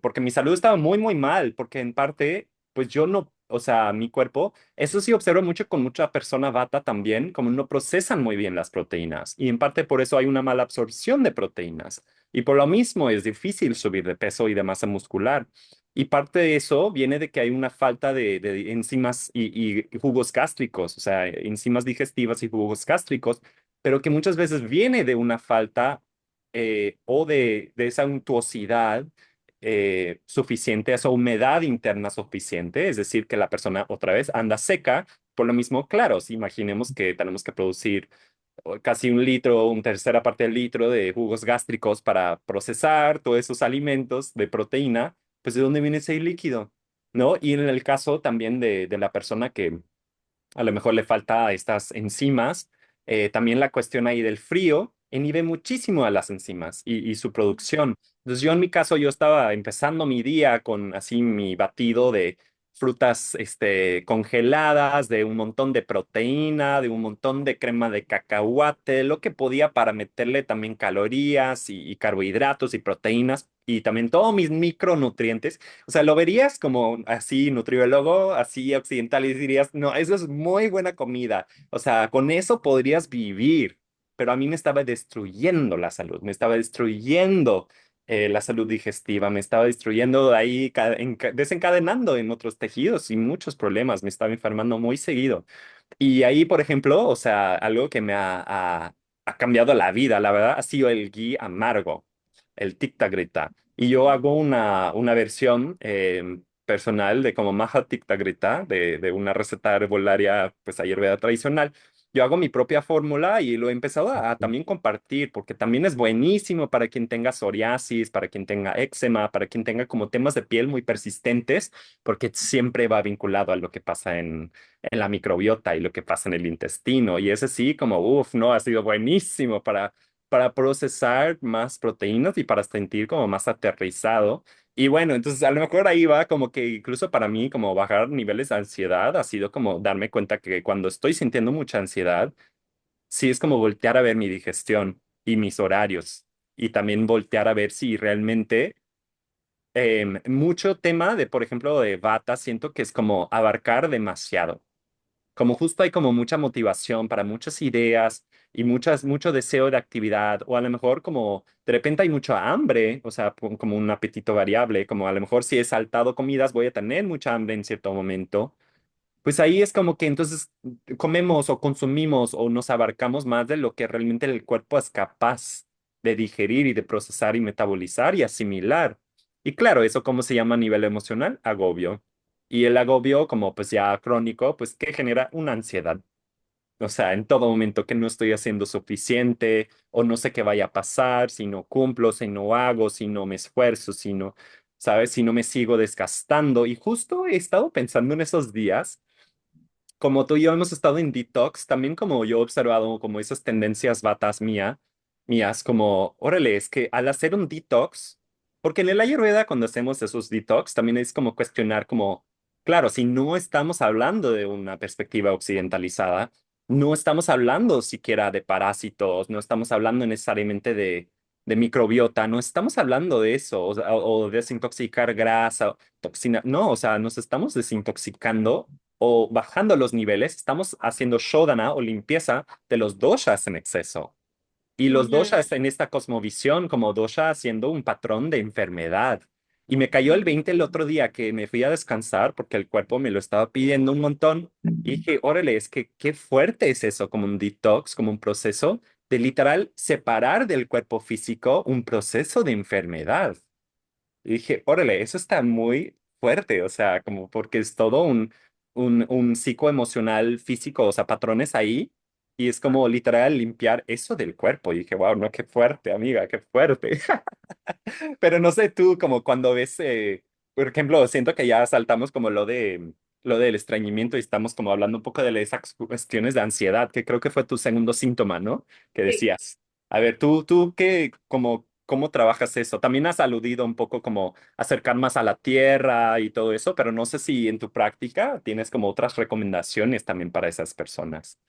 porque mi salud estaba muy, muy mal, porque en parte, pues yo no, o sea, mi cuerpo eso sí observo mucho con mucha persona bata también, como no procesan muy bien las proteínas y en parte por eso hay una mala absorción de proteínas y por lo mismo es difícil subir de peso y de masa muscular. Y parte de eso viene de que hay una falta de enzimas y jugos gástricos, o sea, enzimas digestivas y jugos gástricos, pero que muchas veces viene de una falta o de esa untuosidad suficiente, esa humedad interna suficiente, es decir, que la persona otra vez anda seca, por lo mismo, claro, si imaginemos que tenemos que producir casi un litro, una tercera parte del litro de jugos gástricos para procesar todos esos alimentos de proteína, pues ¿de dónde viene ese líquido? ¿No? Y en el caso también de la persona que a lo mejor le falta estas enzimas. También la cuestión ahí del frío inhibe muchísimo a las enzimas y su producción. Entonces yo en mi caso, yo estaba empezando mi día con así mi batido de frutas congeladas, de un montón de proteína, de un montón de crema de cacahuate, lo que podía para meterle también calorías y carbohidratos y proteínas y también todos mis micronutrientes. O sea, lo verías como así nutriólogo, así occidental y dirías, no, eso es muy buena comida. O sea, con eso podrías vivir. Pero a mí me estaba destruyendo la salud, me estaba destruyendo la salud digestiva, me estaba destruyendo ahí, desencadenando en otros tejidos y muchos problemas, me estaba enfermando muy seguido. Y ahí, por ejemplo, o sea, algo que me ha ha cambiado la vida, la verdad, ha sido el ghee amargo, el tic tac. Y yo hago una versión personal de como maja tic tac de una receta herbolaria, pues ayurveda tradicional. Yo hago mi propia fórmula y lo he empezado a también compartir porque también es buenísimo para quien tenga psoriasis, para quien tenga eczema, para quien tenga como temas de piel muy persistentes, porque siempre va vinculado a lo que pasa en la microbiota y lo que pasa en el intestino. Y ese sí, como, uff, no, ha sido buenísimo para procesar más proteínas y para sentir como más aterrizado. Y bueno, entonces a lo mejor ahí va como que incluso para mí como bajar niveles de ansiedad ha sido como darme cuenta que cuando estoy sintiendo mucha ansiedad, sí es como voltear a ver mi digestión y mis horarios y también voltear a ver si realmente mucho tema de, por ejemplo, de bata, siento que es como abarcar demasiado. Como justo hay como mucha motivación para muchas ideas y mucho deseo de actividad, o a lo mejor como de repente hay mucha hambre, o sea, como un apetito variable, como a lo mejor si he saltado comidas voy a tener mucha hambre en cierto momento, pues ahí es como que entonces comemos o consumimos o nos abarcamos más de lo que realmente el cuerpo es capaz de digerir y de procesar y metabolizar y asimilar. Y claro, eso cómo se llama a nivel emocional, agobio. Y el agobio, como pues ya crónico, pues que genera una ansiedad. O sea, en todo momento que no estoy haciendo suficiente o no sé qué vaya a pasar, si no cumplo, si no hago, si no me esfuerzo, si no, ¿sabes? Si no me sigo desgastando. Y justo he estado pensando en esos días como tú y yo hemos estado en detox, también como yo he observado como esas tendencias batas mías, como, órale, es que al hacer un detox, porque en el Ayurveda cuando hacemos esos detox también es como cuestionar como, claro, si no estamos hablando de una perspectiva occidentalizada, no estamos hablando siquiera de parásitos, no estamos hablando necesariamente de microbiota, no estamos hablando de eso, o desintoxicar grasa, toxina, no, o sea, nos estamos desintoxicando o bajando los niveles, estamos haciendo shodana o limpieza de los doshas en exceso. Y los Ujú, doshas en esta cosmovisión como dosha siendo un patrón de enfermedad. Y me cayó el 20 el otro día que me fui a descansar porque el cuerpo me lo estaba pidiendo un montón. Y dije, órale, es que qué fuerte es eso, como un detox, como un proceso de literal separar del cuerpo físico un proceso de enfermedad. Y dije, órale, eso está muy fuerte, o sea, como porque es todo un psicoemocional físico, o sea, patrones ahí, y es como literal limpiar eso del cuerpo. Y dije, wow, no, qué fuerte, amiga, qué fuerte. Pero no sé tú, como cuando ves, por ejemplo, siento que ya saltamos como lo del estreñimiento y estamos como hablando un poco de esas cuestiones de ansiedad, que creo que fue tu segundo síntoma, ¿no? Que sí. decías. A ver, tú qué, como, ¿cómo trabajas eso? También has aludido un poco como acercar más a la tierra y todo eso, pero no sé si en tu práctica tienes como otras recomendaciones también para esas personas.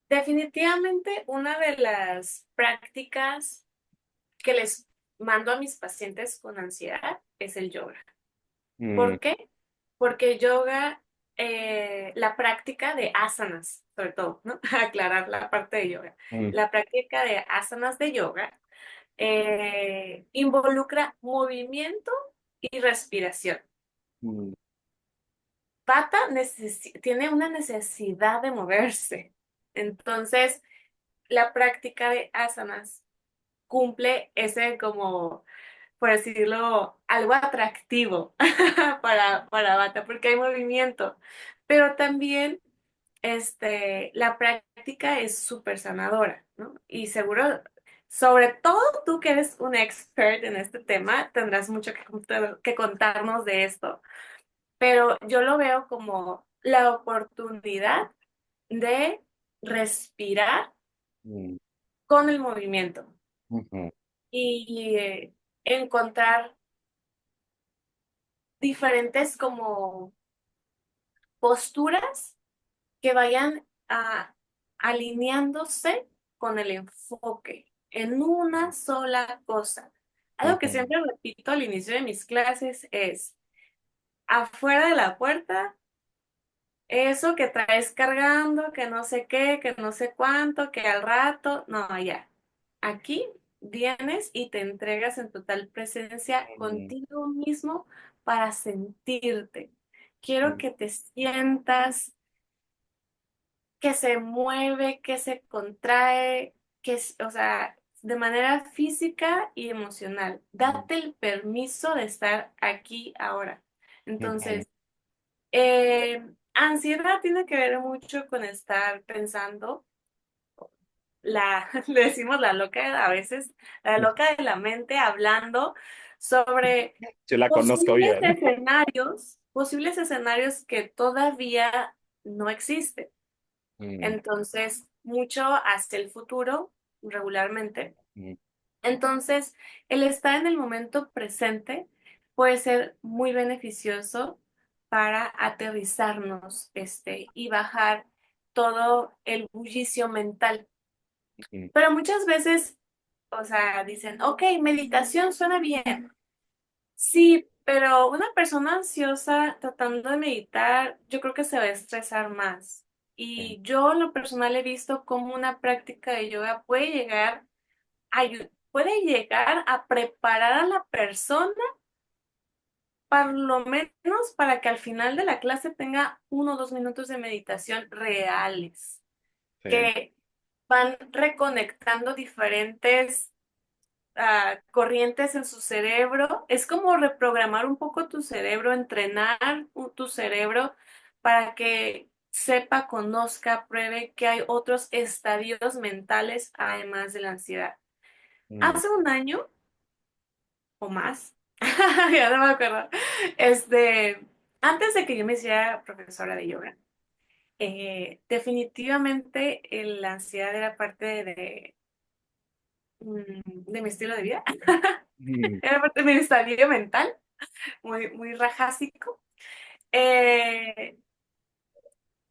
Definitivamente una de las prácticas que les mando a mis pacientes con ansiedad es el yoga. Mm, ¿Por qué? Porque yoga, la práctica de asanas, sobre todo, ¿no? Aclarar la parte de yoga. mm, La práctica de asanas de yoga involucra movimiento y respiración. mm, Pata tiene una necesidad de moverse. Entonces, la práctica de asanas cumple ese como, por decirlo, algo atractivo para Bata, porque hay movimiento. Pero también la práctica es súper sanadora, ¿no? Y seguro, sobre todo tú que eres un expert en este tema, tendrás mucho que contarnos de esto. Pero yo lo veo como la oportunidad de respirar mm, con el movimiento ujú, y encontrar diferentes como posturas que vayan alineándose con el enfoque en una sola cosa. Algo que ujú, siempre repito al inicio de mis clases es, afuera de la puerta, eso que traes cargando, que no sé qué, que no sé cuánto, que al rato, no, ya. Aquí vienes y te entregas en total presencia mm, contigo mismo para sentirte. Quiero mm, que te sientas que se mueve, que se contrae, o sea, de manera física y emocional. Mm, Date el permiso de estar aquí ahora. ujú, Entonces, ansiedad tiene que ver mucho con estar pensando, le decimos la loca a veces, la loca de la mente, hablando sobre yo la conozco bien. posibles escenarios que todavía no existen. Mm, Entonces, mucho hacia el futuro, regularmente. mm, Entonces, el estar en el momento presente puede ser muy beneficioso para aterrizarnos, y bajar todo el bullicio mental. mm, Pero muchas veces, o sea, dicen, ok, meditación suena bien. Sí, pero una persona ansiosa tratando de meditar, yo creo que se va a estresar más. mm, Y yo en lo personal he visto cómo una práctica de yoga puede llegar a preparar a la persona, por lo menos para que al final de la clase tenga 1 o 2 minutos de meditación reales, sí. que van reconectando diferentes corrientes en su cerebro. Es como reprogramar un poco tu cerebro, entrenar tu cerebro para que sepa, conozca, pruebe que hay otros estadios mentales además de la ansiedad. Mm, Hace un año o más, ya no me acuerdo, antes de que yo me hiciera profesora de yoga, definitivamente la ansiedad era parte de mi estilo de vida, mm, era parte de mi estadio mental, muy, muy rajásico. Eh,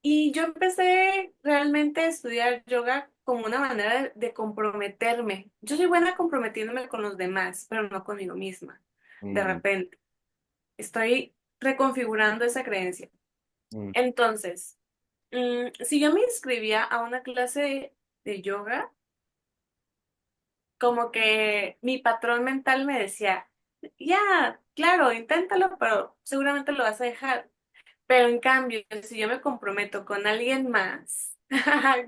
y yo empecé realmente a estudiar yoga como una manera de comprometerme. Yo soy buena comprometiéndome con los demás, pero no conmigo misma. De mm, repente, estoy reconfigurando esa creencia. mm, Entonces, si yo me inscribía a una clase de yoga, como que mi patrón mental me decía, ya, claro, inténtalo, pero seguramente lo vas a dejar. Pero en cambio, si yo me comprometo con alguien más,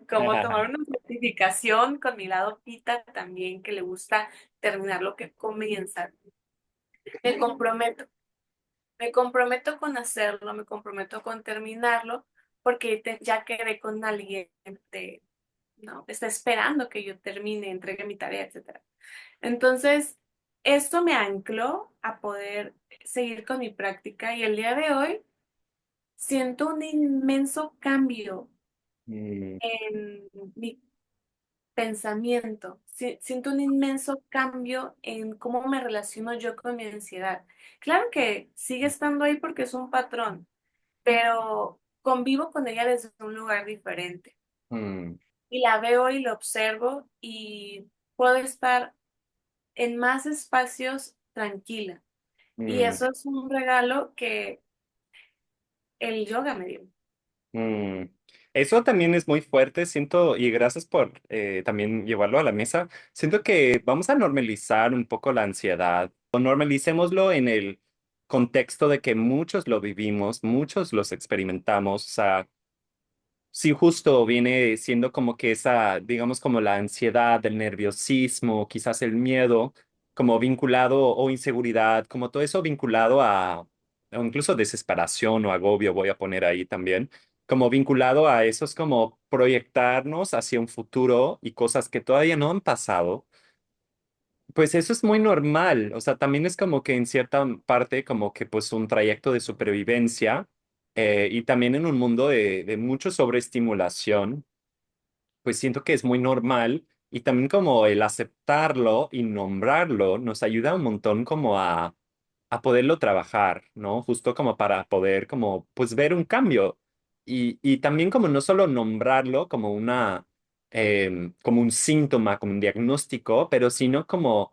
como tomar una certificación con mi lado pita también, que le gusta terminar lo que comienza, me comprometo. Me comprometo con hacerlo, me comprometo con terminarlo, porque ya quedé con alguien, ¿no? Está esperando que yo termine, entregue mi tarea, etcétera. Entonces, esto me ancló a poder seguir con mi práctica y el día de hoy siento un inmenso cambio mm, en mi pensamiento. Siento un inmenso cambio en cómo me relaciono yo con mi ansiedad. Claro que sigue estando ahí porque es un patrón, pero convivo con ella desde un lugar diferente. mm, Y la veo y la observo y puedo estar en más espacios tranquila. Y mm, eso es un regalo que el yoga me dio. mm. Eso también es muy fuerte, siento, y gracias por también llevarlo a la mesa. Siento que vamos a normalizar un poco la ansiedad, o normalicémoslo en el contexto de que muchos lo vivimos, muchos los experimentamos. O sea, sí, justo viene siendo como que esa, digamos, como la ansiedad, el nerviosismo, quizás el miedo, como vinculado o inseguridad, como todo eso vinculado o incluso desesperación o agobio, voy a poner ahí también, como vinculado a eso es como proyectarnos hacia un futuro y cosas que todavía no han pasado. Pues eso es muy normal, o sea, también es como que en cierta parte como que pues un trayecto de supervivencia y también en un mundo de mucho sobreestimulación, pues siento que es muy normal y también como el aceptarlo y nombrarlo nos ayuda un montón como a poderlo trabajar, ¿no? Justo como para poder como pues ver un cambio y también como no solo nombrarlo como como un síntoma, como un diagnóstico, pero sino como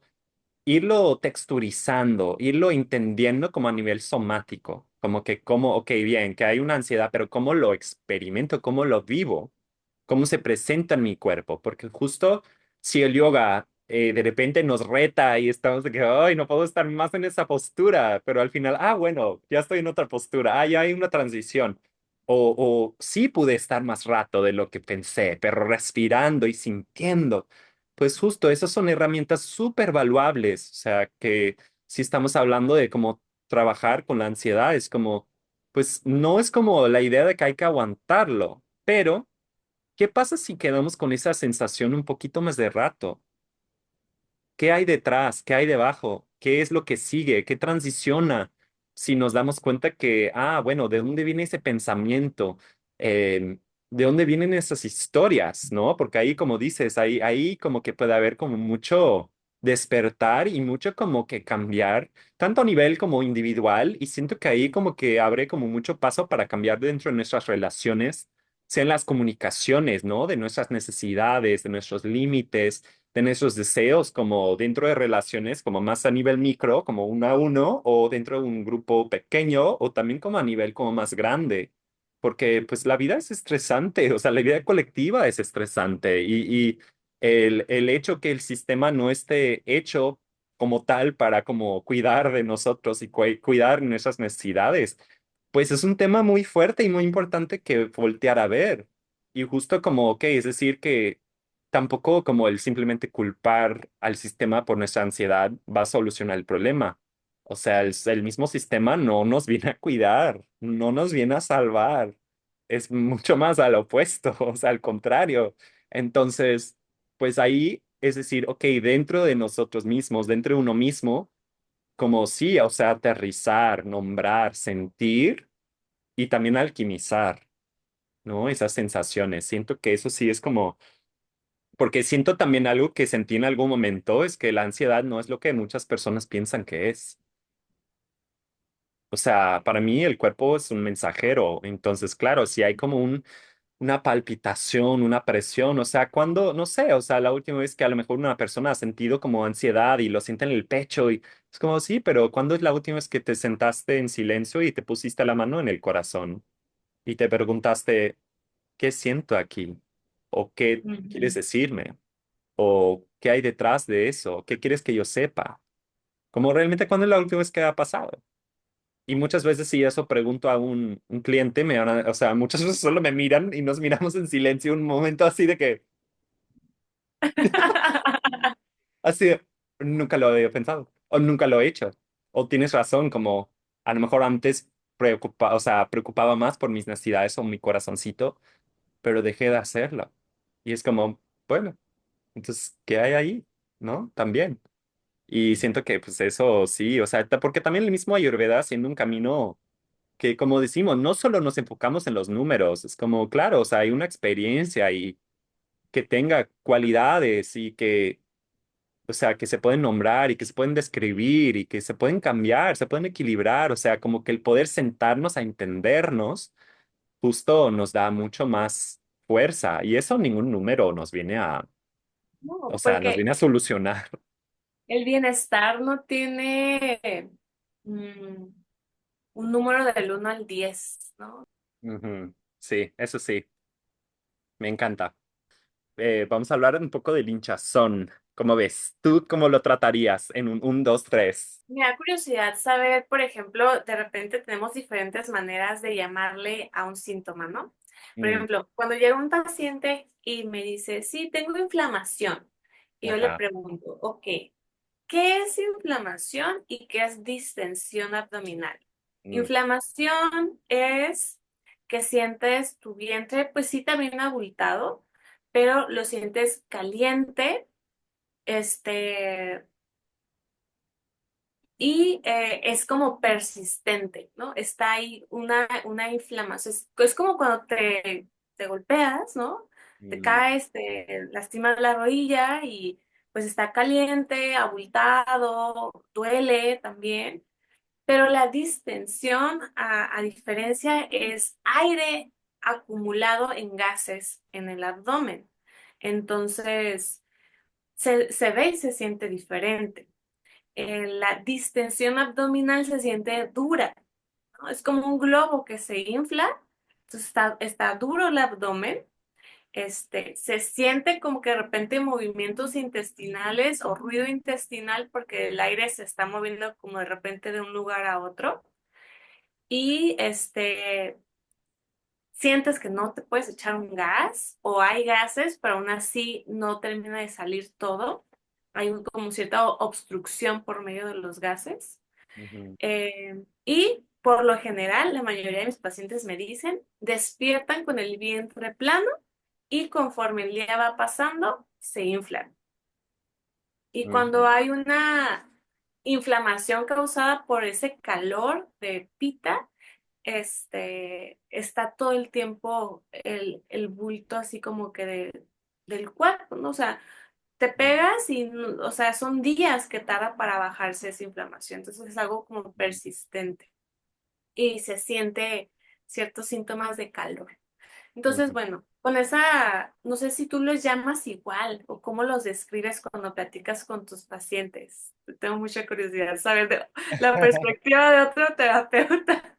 irlo texturizando, irlo entendiendo como a nivel somático, como que como, ok, bien, que hay una ansiedad, pero cómo lo experimento, cómo lo vivo, cómo se presenta en mi cuerpo, porque justo si el yoga de repente nos reta y estamos de que, ay, no puedo estar más en esa postura, pero al final, bueno, ya estoy en otra postura, ya hay una transición. O sí pude estar más rato de lo que pensé, pero respirando y sintiendo. Pues justo, esas son herramientas súper valuables. O sea, que si estamos hablando de cómo trabajar con la ansiedad, es como, pues no es como la idea de que hay que aguantarlo, pero ¿qué pasa si quedamos con esa sensación un poquito más de rato? ¿Qué hay detrás? ¿Qué hay debajo? ¿Qué es lo que sigue? ¿Qué transiciona? Si nos damos cuenta que, bueno, ¿de dónde viene ese pensamiento? ¿De dónde vienen esas historias? ¿No? Porque ahí, como dices, ahí como que puede haber como mucho despertar y mucho como que cambiar, tanto a nivel como individual, y siento que ahí como que abre como mucho paso para cambiar dentro de nuestras relaciones, sean las comunicaciones, ¿no? De nuestras necesidades, de nuestros límites de nuestros deseos como dentro de relaciones, como más a nivel micro, como uno a uno, o dentro de un grupo pequeño, o también como a nivel como más grande. Porque pues la vida es estresante, o sea, la vida colectiva es estresante y el hecho que el sistema no esté hecho como tal para como cuidar de nosotros y cuidar nuestras necesidades, pues es un tema muy fuerte y muy importante que voltear a ver. Y justo como, ok, es decir que tampoco como el simplemente culpar al sistema por nuestra ansiedad va a solucionar el problema. O sea, el mismo sistema no nos viene a cuidar, no nos viene a salvar. Es mucho más al opuesto, o sea, al contrario. Entonces, pues ahí, es decir, ok, dentro de nosotros mismos, dentro de uno mismo, como sí, o sea, aterrizar, nombrar, sentir y también alquimizar, ¿no? Esas sensaciones. Siento que eso sí es como porque siento también algo que sentí en algún momento, es que la ansiedad no es lo que muchas personas piensan que es. O sea, para mí el cuerpo es un mensajero. Entonces, claro, si hay como una palpitación, una presión, o sea, cuando, no sé, o sea, la última vez que a lo mejor una persona ha sentido como ansiedad y lo siente en el pecho y es como, sí, pero ¿cuándo es la última vez que te sentaste en silencio y te pusiste la mano en el corazón y te preguntaste, ¿qué siento aquí? ¿O qué quieres Ujú. decirme? ¿O qué hay detrás de eso? ¿Qué quieres que yo sepa? Como realmente cuándo es la última vez que ha pasado. Y muchas veces si eso pregunto a un cliente, o sea, muchas veces solo me miran y nos miramos en silencio un momento así de que, así de, nunca lo había pensado, o nunca lo he hecho, o tienes razón, como a lo mejor antes o sea, preocupaba más por mis necesidades o mi corazoncito, pero dejé de hacerlo. Y es como, bueno, entonces, ¿qué hay ahí? ¿No? También. Y siento que pues eso sí, o sea, porque también el mismo Ayurveda siendo un camino que como decimos, no solo nos enfocamos en los números, es como, claro, o sea, hay una experiencia y que tenga cualidades y que, o sea, que se pueden nombrar y que se pueden describir y que se pueden cambiar, se pueden equilibrar, o sea, como que el poder sentarnos a entendernos justo nos da mucho más fuerza y eso ningún número nos viene o No, sea, nos porque viene a solucionar. el bienestar no tiene mm, un número del 1 al 10, ¿no? Ujú. Sí, eso sí, me encanta. Vamos a hablar un poco del hinchazón. ¿Cómo ves? ¿Tú cómo lo tratarías en un 2, 3? Me da curiosidad saber, por ejemplo, de repente tenemos diferentes maneras de llamarle a un síntoma, ¿no? Por Mm, ejemplo, cuando llega un paciente y me dice, sí, tengo inflamación, y yo le ajá. pregunto, ok, ¿qué es inflamación y qué es distensión abdominal? Mm, Inflamación es que sientes tu vientre, pues sí, también abultado, pero lo sientes caliente, este, y es como persistente, ¿no? Está ahí una inflamación. Es como cuando te golpeas, ¿no? Te mm, caes, te lastimas la rodilla y pues está caliente, abultado, duele también. Pero la distensión, a diferencia, es aire acumulado en gases en el abdomen. Entonces, se ve y se siente diferente. La distensión abdominal se siente dura, ¿no? Es como un globo que se infla, entonces está duro el abdomen, se siente como que de repente movimientos intestinales o ruido intestinal porque el aire se está moviendo como de repente de un lugar a otro. Y sientes que no te puedes echar un gas o hay gases, pero aún así no termina de salir todo. Hay como cierta obstrucción por medio de los gases. Ujú, Y por lo general, la mayoría de mis pacientes me dicen, despiertan con el vientre plano y conforme el día va pasando, se inflan. Y cuando ujú, hay una inflamación causada por ese calor de pita, está todo el tiempo el bulto así como que del cuerpo, ¿no? O sea, te pegas y, o sea, son días que tarda para bajarse esa inflamación. Entonces es algo como persistente y se siente ciertos síntomas de calor. Entonces, ujú. bueno, con esa, no sé si tú los llamas igual o cómo los describes cuando platicas con tus pacientes. Tengo mucha curiosidad saber de la perspectiva de otro terapeuta.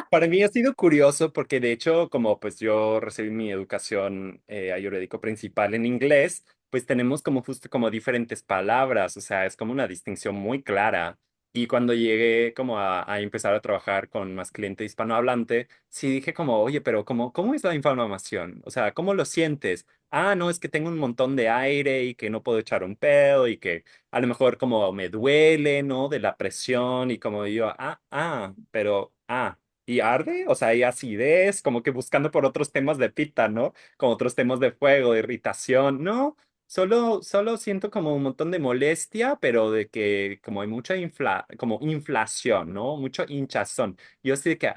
Para mí ha sido curioso porque de hecho, como pues yo recibí mi educación ayurvédico principal en inglés, pues tenemos como justo como diferentes palabras, o sea, es como una distinción muy clara. Y cuando llegué como a empezar a trabajar con más cliente hispanohablante, sí dije como, oye, pero ¿cómo es la inflamación? O sea, ¿cómo lo sientes? Ah, no, es que tengo un montón de aire y que no puedo echar un pedo y que a lo mejor como me duele, ¿no? De la presión y como yo, ¿y arde? O sea, hay acidez, como que buscando por otros temas de pita, ¿no? Como otros temas de fuego, de irritación. No, solo siento como un montón de molestia, pero de que como hay mucha como inflación, ¿no? Mucho hinchazón. Yo sí de que,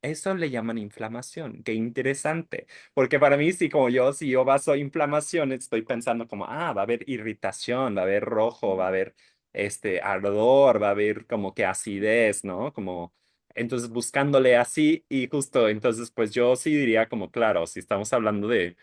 eso le llaman inflamación. Qué interesante. Porque para mí, sí, como yo, si yo baso inflamación, estoy pensando como, va a haber irritación, va a haber rojo, va a haber ardor, va a haber como que acidez, ¿no? Como entonces, buscándole así y justo, entonces, pues yo sí diría como, claro, si estamos hablando de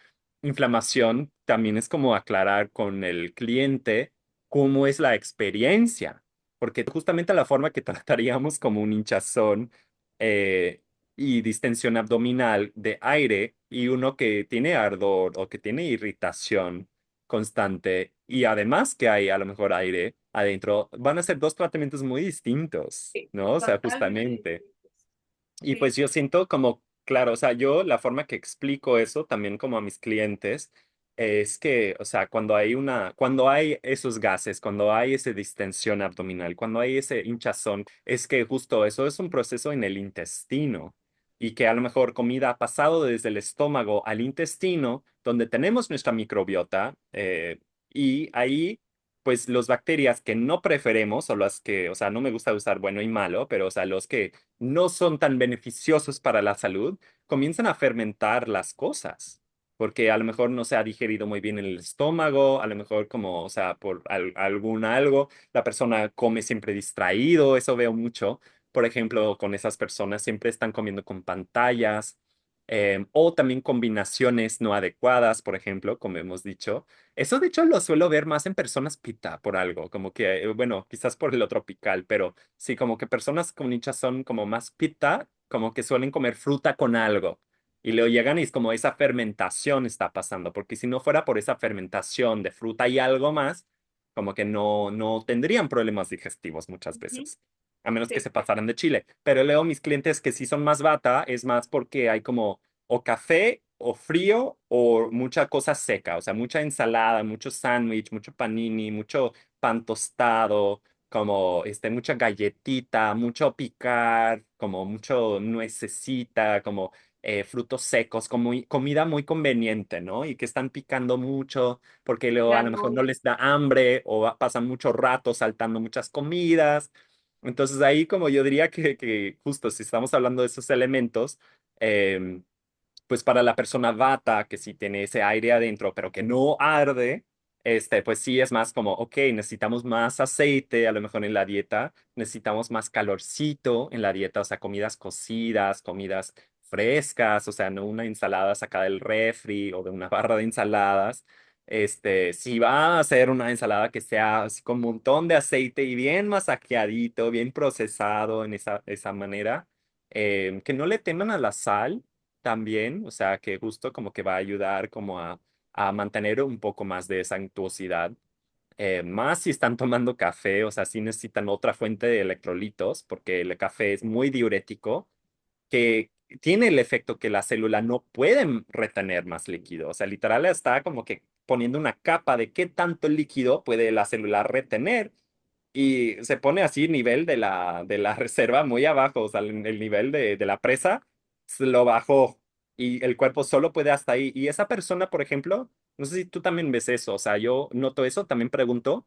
inflamación, también es como aclarar con el cliente cómo es la experiencia, porque justamente la forma que trataríamos como un hinchazón eh, y distensión abdominal de aire y uno que tiene ardor o que tiene irritación constante y además que hay a lo mejor aire adentro, van a ser dos tratamientos muy distintos, Sí, ¿no? O sea, totalmente justamente. distintos. Y Sí, pues yo siento como, claro, o sea, yo la forma que explico eso también como a mis clientes es que, o sea, cuando hay esos gases, cuando hay esa distensión abdominal, cuando hay ese hinchazón, es que justo eso es un proceso en el intestino y que a lo mejor comida ha pasado desde el estómago al intestino, donde tenemos nuestra microbiota y ahí pues las bacterias que no preferemos o las que, o sea, no me gusta usar bueno y malo, pero o sea, los que no son tan beneficiosos para la salud, comienzan a fermentar las cosas, porque a lo mejor no se ha digerido muy bien en el estómago, a lo mejor como, o sea, por algún algo, la persona come siempre distraído, eso veo mucho. Por ejemplo, con esas personas siempre están comiendo con pantallas. O también combinaciones no adecuadas, por ejemplo, como hemos dicho. Eso de hecho lo suelo ver más en personas pita por algo, como que, bueno, quizás por lo tropical, pero sí, como que personas con hinchas son como más pita, como que suelen comer fruta con algo. Y luego llegan y es como esa fermentación está pasando, porque si no fuera por esa fermentación de fruta y algo más, como que no tendrían problemas digestivos muchas ujú, veces, a menos que sí, se pasaran de chile. Pero luego mis clientes que sí son más bata, es más porque hay como o café o frío o mucha cosa seca, o sea, mucha ensalada, mucho sándwich, mucho panini, mucho pan tostado como mucha galletita, mucho picar, como mucho nuececita, como frutos secos, como comida muy conveniente, ¿no? Y que están picando mucho porque luego a lo mejor no granola. les da hambre o pasan mucho rato saltando muchas comidas. Entonces ahí como yo diría que justo si estamos hablando de esos elementos, em, pues para la persona vata que sí tiene ese aire adentro, pero que no arde, pues sí es más como, ok, necesitamos más aceite a lo mejor en la dieta, necesitamos más calorcito en la dieta, o sea, comidas cocidas, comidas frescas, o sea, no una ensalada sacada del refri o de una barra de ensaladas. Si va a hacer una ensalada que sea así con un montón de aceite y bien masajeadito, bien procesado en esa manera, que no le teman a la sal también, o sea, que justo como que va a ayudar como a mantener un poco más de esa untuosidad. Más si están tomando café, o sea, si necesitan otra fuente de electrolitos, porque el café es muy diurético, que tiene el efecto que la célula no puede retener más líquido. O sea, literal está como que poniendo una capa de qué tanto líquido puede la célula retener y se pone así nivel de la reserva muy abajo, o sea, el nivel de la presa se lo bajó y el cuerpo solo puede hasta ahí. Y esa persona, por ejemplo, no sé si tú también ves eso, o sea, yo noto eso, también pregunto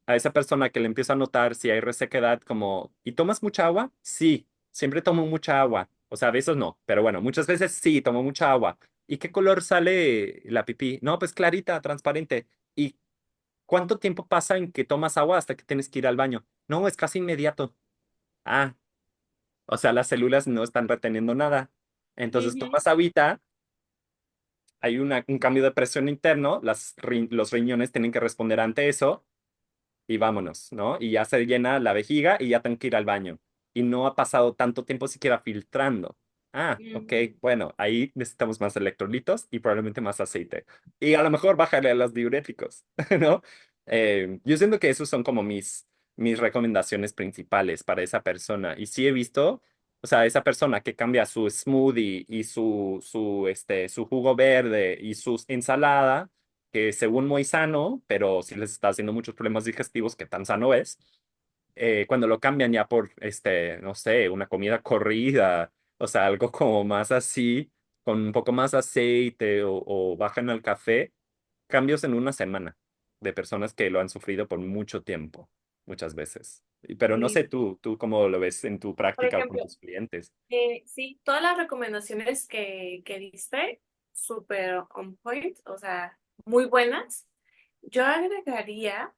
a esa persona que le empiezo a notar si hay resequedad como, ¿y tomas mucha agua? Sí, siempre tomo mucha agua. O sea, a veces no, pero bueno, muchas veces sí, tomo mucha agua. ¿Y qué color sale la pipí? No, pues clarita, transparente. ¿Y cuánto tiempo pasa en que tomas agua hasta que tienes que ir al baño? No, es casi inmediato. Ah, o sea, las células no están reteniendo nada. Entonces Ujú. tomas agüita, hay un cambio de presión interno, los riñones tienen que responder ante eso y vámonos, ¿no? Y ya se llena la vejiga y ya tengo que ir al baño. Y no ha pasado tanto tiempo siquiera filtrando. Ah, ok, Ujú. bueno, ahí necesitamos más electrolitos y probablemente más aceite. Y a lo mejor bájale a los diuréticos, ¿no? Yo siento que esos son como mis recomendaciones principales para esa persona. Y sí he visto, o sea, esa persona que cambia su smoothie y su jugo verde y su ensalada que según muy sano, pero sí les está haciendo muchos problemas digestivos, que tan sano es, cuando lo cambian ya por, no sé, una comida corrida, o sea, algo como más así, con un poco más aceite o bajan al café, cambios en una semana de personas que lo han sufrido por mucho tiempo, muchas veces. Pero no sé Sí. tú cómo lo ves en tu Por práctica o con ejemplo, tus clientes. sí, todas las recomendaciones que diste, súper on point, o sea, muy buenas. Yo agregaría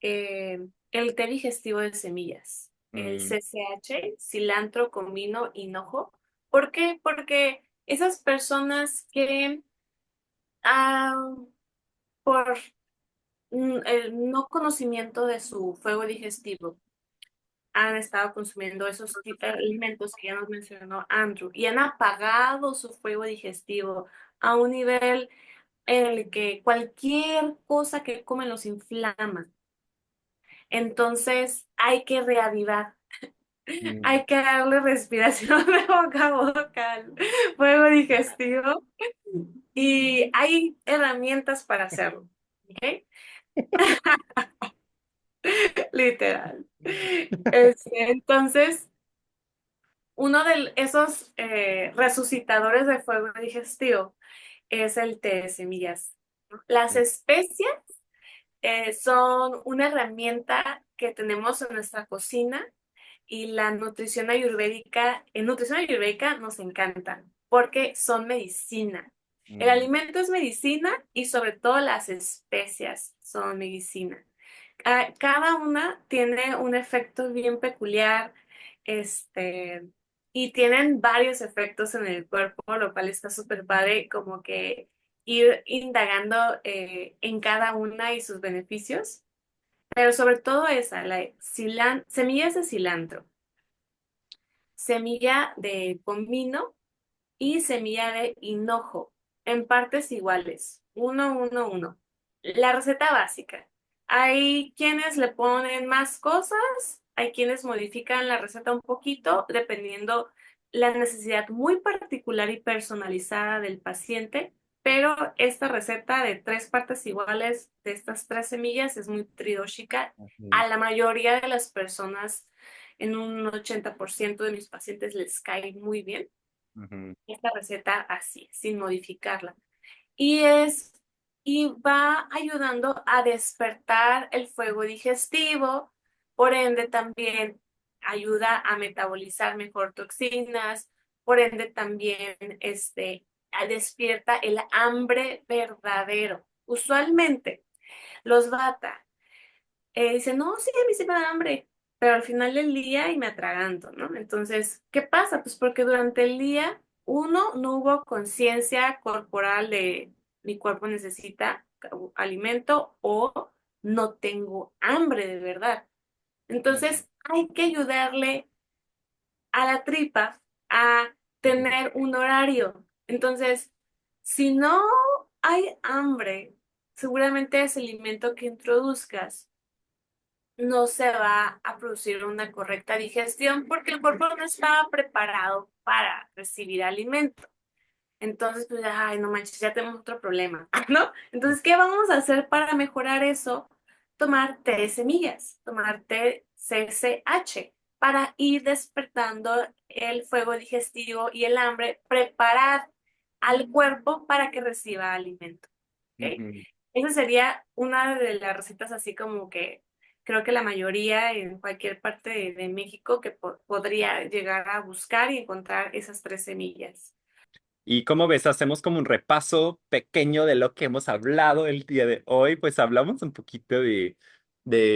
el té digestivo de semillas, el Mm, CCH, cilantro, comino, hinojo. ¿Por qué? Porque esas personas que ah, por el no conocimiento de su fuego digestivo han estado consumiendo esos alimentos que ya nos mencionó Andrew y han apagado su fuego digestivo a un nivel en el que cualquier cosa que comen los inflama. Entonces hay que reavivar, mm, hay que darle respiración de boca a boca al fuego digestivo y hay herramientas para hacerlo. ¿Ok? Literal. Entonces, uno de esos resucitadores de fuego digestivo es el té de semillas. Las mm, especias son una herramienta que tenemos en nuestra cocina y la nutrición ayurvédica, en nutrición ayurvédica nos encantan porque son medicina. El mm, alimento es medicina y sobre todo las especias son medicina. Cada una tiene un efecto bien peculiar, y tienen varios efectos en el cuerpo, lo cual está súper padre, como que ir indagando en cada una y sus beneficios, pero sobre todo esa, semillas de cilantro, semilla de comino y semilla de hinojo, en partes iguales, uno, uno, uno. La receta básica. Hay quienes le ponen más cosas, hay quienes modifican la receta un poquito, dependiendo la necesidad muy particular y personalizada del paciente, pero esta receta de tres partes iguales de estas tres semillas es muy tridóxica. mm, A la mayoría de las personas, en un 80% de mis pacientes les cae muy bien ujú, esta receta así, sin modificarla. Y es, y va ayudando a despertar el fuego digestivo, por ende también ayuda a metabolizar mejor toxinas, por ende también despierta el hambre verdadero. Usualmente los bata dicen, no, sí, a mí sí me da hambre, pero al final del día y me atraganto, ¿no? Entonces, ¿qué pasa? Pues porque durante el día, uno, no hubo conciencia corporal de mi cuerpo necesita alimento o no tengo hambre de verdad. mm, Entonces, hay que ayudarle a la tripa a ujú. tener un horario. Entonces, si no hay hambre, seguramente ese alimento que introduzcas no se va a producir una correcta digestión porque el cuerpo no estaba preparado para recibir alimento. Entonces, pues, ay, no manches, ya tenemos otro problema, ¿no? Entonces, ¿qué vamos a hacer para mejorar eso? Tomar té de semillas, tomar té CCH para ir despertando el fuego digestivo y el hambre, preparar al cuerpo para que reciba alimento, ¿ok? Ujú. Esa sería una de las recetas así como que creo que la mayoría en cualquier parte de México que podría llegar a buscar y encontrar esas tres semillas. Y como ves, hacemos como un repaso pequeño de lo que hemos hablado el día de hoy. Pues hablamos un poquito de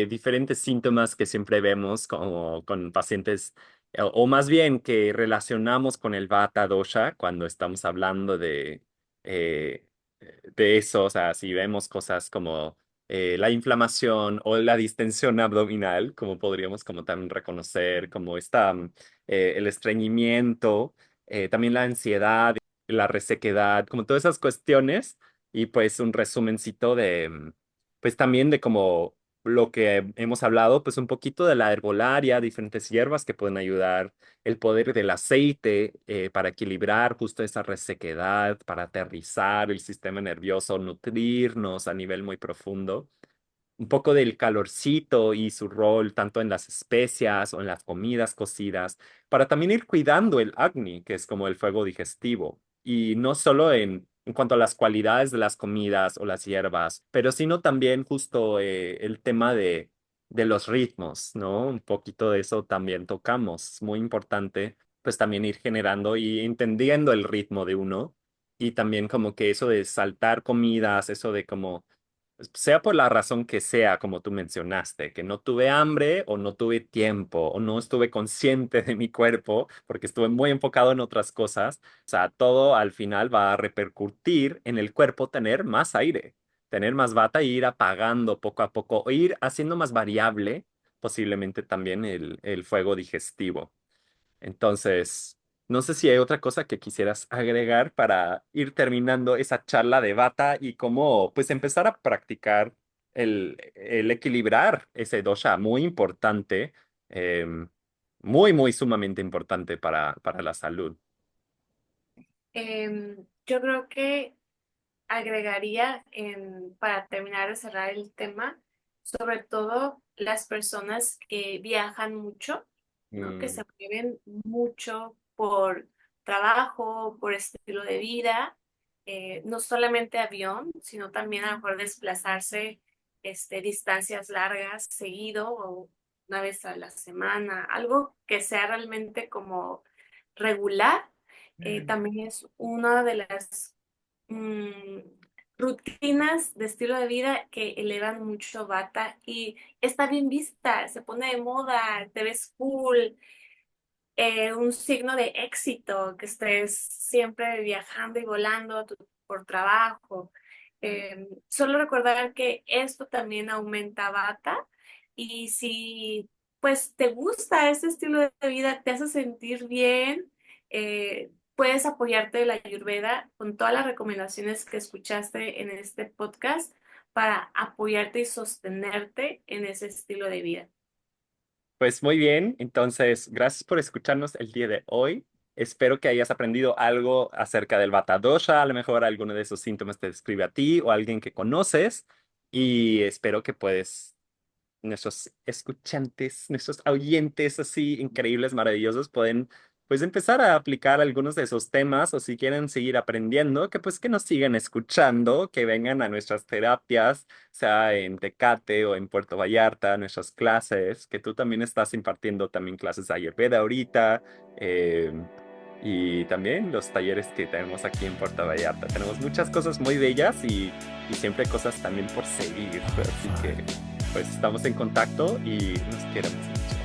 diferentes síntomas que siempre vemos como con pacientes, o más bien que relacionamos con el Vata dosha cuando estamos hablando eh, de eso. O sea, si vemos cosas como la inflamación o la distensión abdominal, como podríamos como también reconocer, como el estreñimiento, también la ansiedad, la resequedad, como todas esas cuestiones y pues un resumencito pues también de como lo que hemos hablado, pues un poquito de la herbolaria, diferentes hierbas que pueden ayudar, el poder del aceite para equilibrar justo esa resequedad, para aterrizar el sistema nervioso, nutrirnos a nivel muy profundo, un poco del calorcito y su rol tanto en las especias o en las comidas cocidas, para también ir cuidando el Agni, que es como el fuego digestivo, y no solo en cuanto a las cualidades de las comidas o las hierbas, pero sino también justo el tema de los ritmos, ¿no? Un poquito de eso también tocamos, es muy importante, pues también ir generando y entendiendo el ritmo de uno. Y también como que eso de saltar comidas, eso de como sea por la razón que sea, como tú mencionaste, que no tuve hambre o no tuve tiempo o no estuve consciente de mi cuerpo porque estuve muy enfocado en otras cosas, o sea, todo al final va a repercutir en el cuerpo tener más aire, tener más bata e ir apagando poco a poco o ir haciendo más variable posiblemente también el fuego digestivo. Entonces, no sé si hay otra cosa que quisieras agregar para ir terminando esa charla de bata y cómo, pues, empezar a practicar el equilibrar ese dosha muy importante, muy sumamente importante para la salud. Yo creo que agregaría para terminar de cerrar el tema, sobre todo las personas que viajan mucho, ¿no? Que Mm, se mueven mucho por trabajo, por estilo de vida, no solamente avión, sino también a lo mejor desplazarse distancias largas seguido o una vez a la semana, algo que sea realmente como regular, también es una de las mm, rutinas de estilo de vida que elevan mucho bata y está bien vista, se pone de moda, te ves cool, un signo de éxito que estés siempre viajando y volando por trabajo. Solo recordar que esto también aumenta bata y si pues te gusta este estilo de vida, te hace sentir bien, puedes apoyarte de la Ayurveda con todas las recomendaciones que escuchaste en este podcast para apoyarte y sostenerte en ese estilo de vida. Pues muy bien, entonces gracias por escucharnos el día de hoy. Espero que hayas aprendido algo acerca del Vata dosha, a lo mejor alguno de esos síntomas te describe a ti o a alguien que conoces y espero que puedes nuestros escuchantes, nuestros oyentes así increíbles, maravillosos, pueden pues empezar a aplicar algunos de esos temas o si quieren seguir aprendiendo, que pues que nos sigan escuchando, que vengan a nuestras terapias, sea en Tecate o en Puerto Vallarta, nuestras clases, que tú también estás impartiendo también clases de Ayurveda ahorita. Y también los talleres que tenemos aquí en Puerto Vallarta. Tenemos muchas cosas muy bellas y siempre cosas también por seguir. Así que pues estamos en contacto y nos queremos mucho.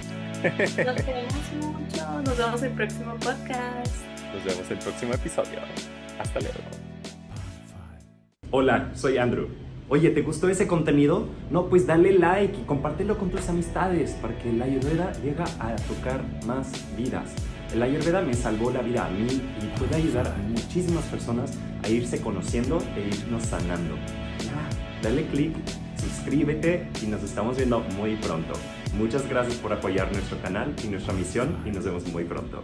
Nos queremos mucho. Nos vemos en el próximo podcast. Nos vemos en el próximo episodio. Hasta luego. Hola, soy Andrew. Oye, ¿te gustó ese contenido? No, pues dale like y compártelo con tus amistades para que la Ayurveda llegue a tocar más vidas. La Ayurveda me salvó la vida a mí y puede ayudar a muchísimas personas a irse conociendo e irnos sanando. Ya, dale click, suscríbete y nos estamos viendo muy pronto. Muchas gracias por apoyar nuestro canal y nuestra misión y nos vemos muy pronto.